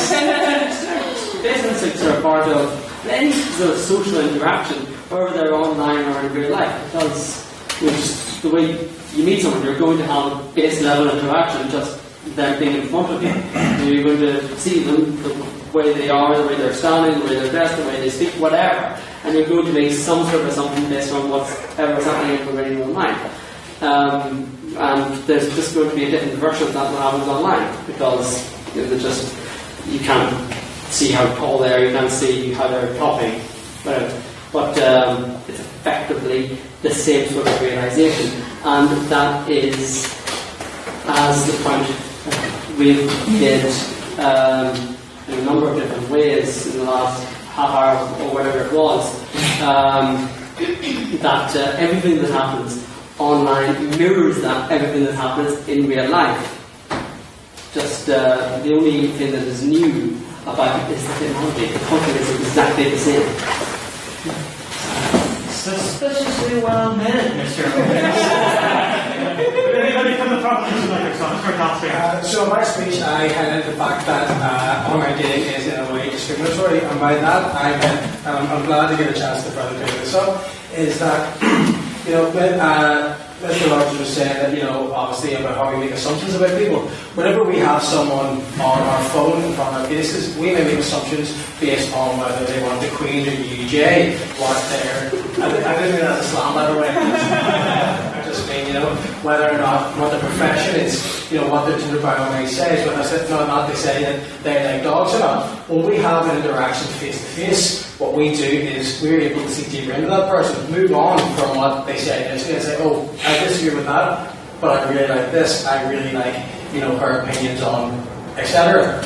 S5: Base instincts are a part of any sort of social interaction, whether they're online or in real life, because just the way you meet someone, you're going to have a base level interaction, just them being in front of you. And you're going to see them the way they are, the way they're standing, the way they're dressed, the way they speak, whatever. And you're going to make some sort of assumption based on whatever's happening in the radio online. And there's just going to be a different version of that what happens online, because you can't see how tall they are, you can't see how they're talking, whatever. But it's effectively the same sort of realization, and that is, as the point we've made in a number of different ways in the last half hour or whatever it was, that everything that happens online mirrors that everything that happens in real life. Just the only thing that is new about it is the technology. The content is exactly the same.
S1: Suspiciously well made, Mr. Anybody from the proposition like yourself?
S4: So in my speech, I highlighted the fact that online dating is in a way discriminatory, and by that I meant, I'm glad to get a chance to further clear this up, is that, when Mr. Rogers was saying that, obviously about how we make assumptions about people. Whenever we have someone on our phone in front of our faces, we may make assumptions based on whether they want the Queen or UJ, what their, I didn't mean that as Islam, by the way. I just mean, whether or not what their profession is, what their Tinder bio may say. But I said, no, not they say that they like dogs or not. When we have an interaction face to face, what we do is we're able to see deeper into that person, move on from what they say initially and say, oh, I disagree with that, but I really like this, I really like, her opinions on, etc.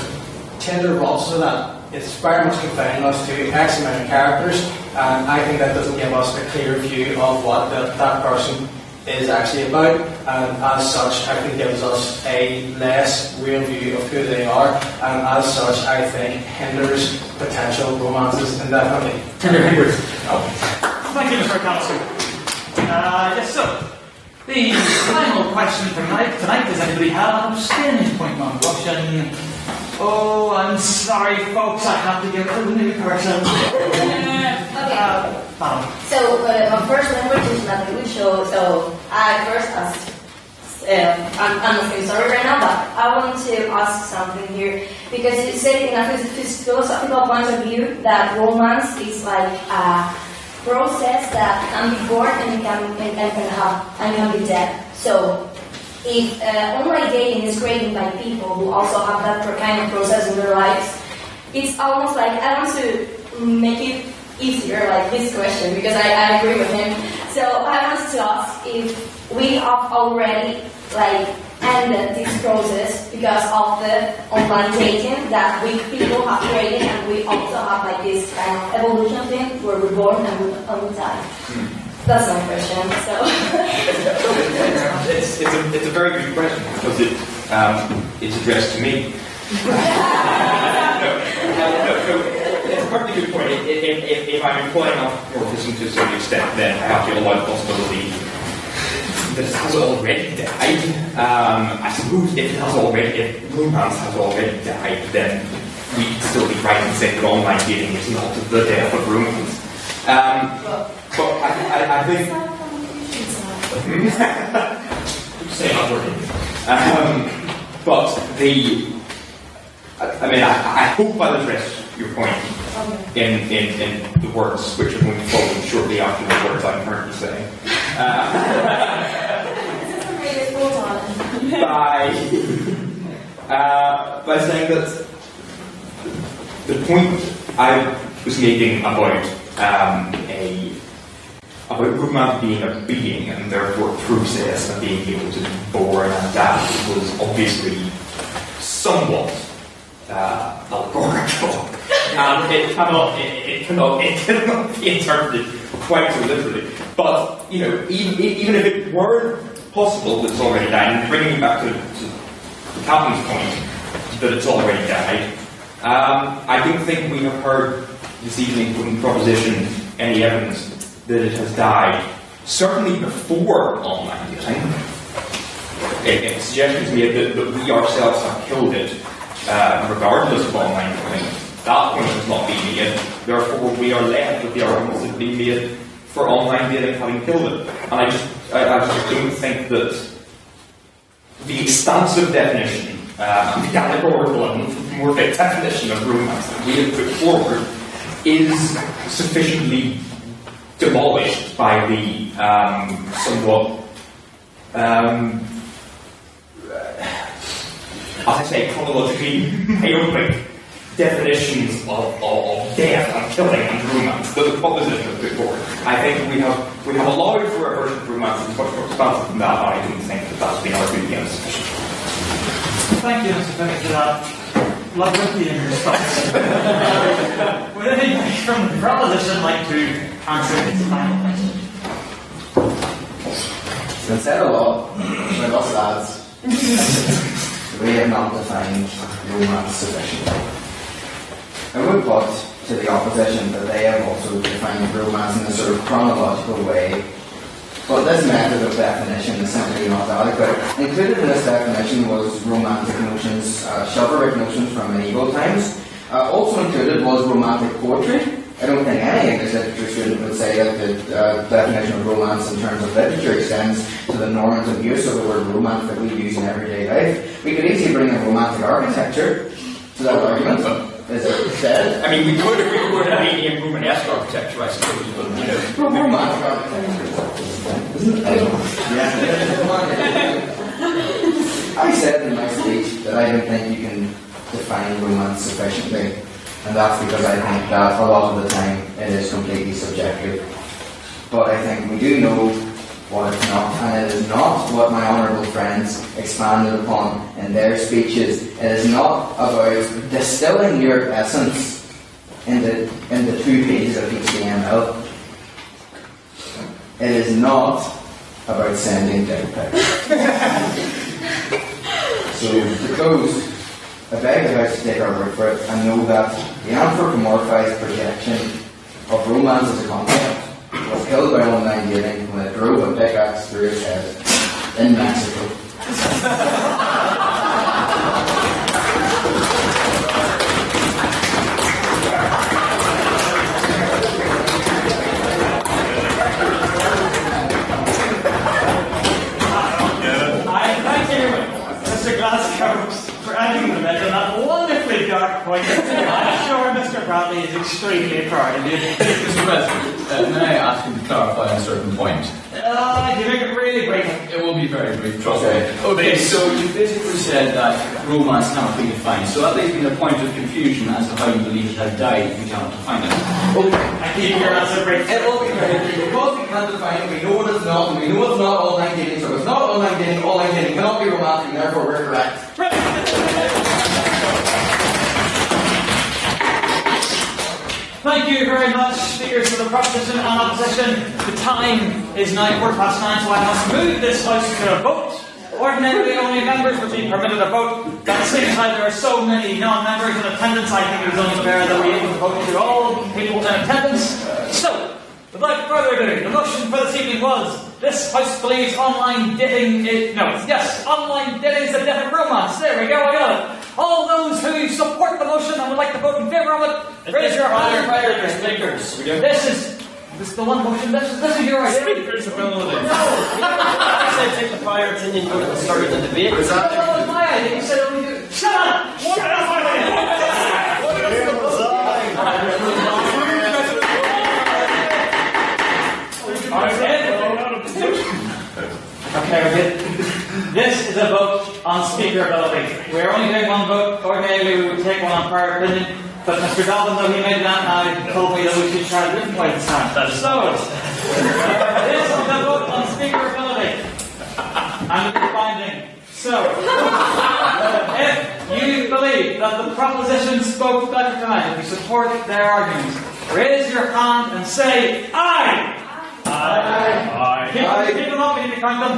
S4: Tinder robs us of that. It's very much confining us to X amount of characters, and I think that doesn't give us a clear view of what that person is actually about, and as such, I think gives us a less real view of who they are, and as such, I think hinders potential romances indefinitely.
S1: Tinder hinders. Thank you, Mr. Council. Yes, so the final question for tonight, does anybody have an abstaining point on motion? Oh, I'm sorry, folks, I have to give it to the new person.
S19: So, my first language is English, so I first asked, I'm asking sorry right now, but I want to ask something here, because you say in a philosophical point of view that romance is like a process that can be born and can be dead. So, if online dating is created by people who also have that kind of process in their lives, it's almost like, I want to make it easier, like this question, because I agree with him. So I want to ask if we have already ended this process because of the online dating that we people have created, and we also have this kind of evolution thing where we're born and we die. That's my question. So
S8: it's a very good question because it's addressed to me. It's a perfectly good point. If I'm employing morphism to a certain extent, then I have to allow the possibility that it has already died. I suppose if romance has already died, then we can still be right in saying that online dating is not the death of romance. But I think. Say not working. But I hope I'll address your point in the words which are going to follow shortly after the words I'm currently saying. By saying that the point I was making about about romance being a being and therefore a process and being able to be born and adapt was obviously somewhat allegorical. And it cannot be interpreted quite so literally. But, you know, even if it were possible that it's already died, and bringing it back to the captain's point that it's already died, I don't think we have heard this evening from proposition any evidence that it has died, certainly before online dealing. If suggestions made that we ourselves have killed it, regardless of online dealing, that point has not been made. Therefore, we are left with the arguments that have been made for online dating having killed it. And I just don't think that the expansive definition, the allegorical and morphic definition of romance that we have put forward is sufficiently demolished by the somewhat, as I say, chronologically myopic definitions of death and killing and romance that the proposition has put forward. I think we have allowed for a version of romance that's much more expansive than that, and I don't think that that's been argued against sufficient.
S1: Thank you, Mr. Finney, for that Labyrinthian response. Would anybody from the proposition like to answer this final question?
S12: It's been said a lot by lots of lads. We have not defined romance sufficiently. I would put to the opposition that they have also defined romance in a sort of chronological way. But this method of definition is simply not adequate. Included in this definition was romantic notions, chivalric notions from medieval times. Also included was romantic poetry. I don't think any English literature student would say that the definition of romance in terms of literature extends to the normative use of the word romance that we use in everyday life. We could easily bring in romantic architecture to that argument. Is it said?
S8: I mean, we could if we were to medium Romanesque architecture, I suppose, but you know.
S12: Romantic architecture. Isn't it? I said in my speech that I don't think you can define romance sufficiently, and that's because I think that a lot of the time it is completely subjective. But I think we do know what it's not, and it is not what my honourable friends expanded upon in their speeches. It is not about distilling your essence into 2 pages of HTML. It is not about sending dick pics. So to close, I beg the House to take our word for it and know that the anthropomorphised projection of romance as a concept was killed by online dating when it drove a pickaxe through his head in Mexico.
S1: Mr. Glasgow for adding the measure that wonderfully dark point. I'm sure Mr. Bradley is extremely proud of you.
S20: Mr. President, may I ask you to clarify a certain point?
S1: You make it really brief.
S20: It will be very brief, trust me. Okay, so you basically said that romance cannot be defined. So that leaves me in a point of confusion as to how you believe it has died if you cannot define it.
S1: I keep your answer brief.
S12: It will be very brief. Because we can't define it, we know what it's not, and we know it's not online dating. So if it's not online dating cannot be romantic, and therefore we're correct.
S1: Thank you very much, speakers for the proposition and opposition. The time is now 9:15, so I must move this House to a vote. Ordinarily, only members would be permitted a vote. That seems like there are so many non-members in attendance, I think it is only fair that we able to vote to all people in attendance. So, without further ado, the motion for this evening was, this House believes online dating is... online dating is a death of romance. There we go, I got it. All those who support the motion and would like to vote in favour of it, raise your hand.
S7: Speakers.
S1: This is the one motion. This is your idea.
S10: Speakers ability.
S7: I said take the prior opinion vote at the start of the debate.
S1: Was that my idea? You said only do. Shut up! Shut up! Okay, this is a vote on speaker ability. We're only doing one vote. Ordinarily, we would take one on prior opinion. But Mr. Dobbin, though he made that now, told me that we should try a different way this time. So, This is the vote on speakerability. And it's binding. So, if you believe that the proposition spoke better tonight, if you support their arguments, raise your hand and say aye.
S10: Aye.
S1: Aye. Keep them up, we need to count them.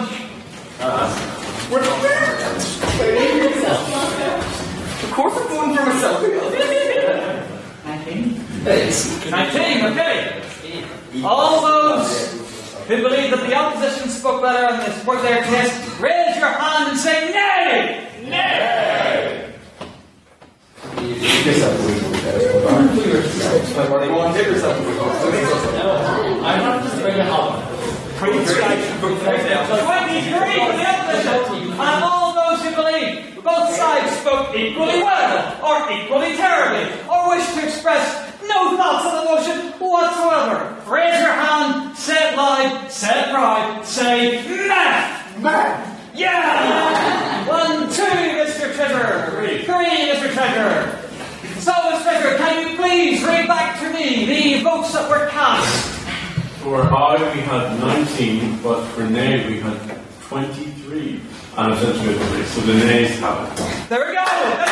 S12: Of course I'm going for myself.
S1: 19. 19, okay. All those who believe that the opposition spoke better and they support their case, raise your hand and say nay! Nay!
S20: I'm not just bring it up.
S1: 23 for the opposition, and all those who believe both sides spoke equally well, or equally terribly, or wish to express no thoughts on the motion whatsoever. Raise your hand, say it loud, say it proud, say meh! Meh! Yeah! 1, 2, Mr. Treasurer. 3, Mr. Treasurer. So, Mr. Treasurer, can you please read back to me the votes that were cast?
S3: For aye we had 19, but for nay we had 23. And essentially, so the nays have it.
S1: There we go! The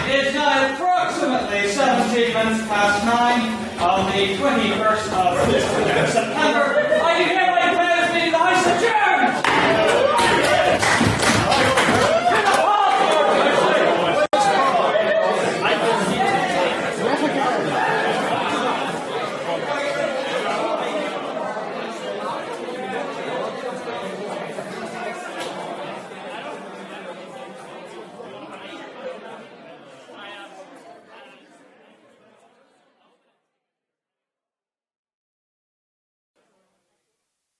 S1: nays is now approximately 17 minutes past 9 on the 21st of September. I hereby declare this meeting the House adjourned!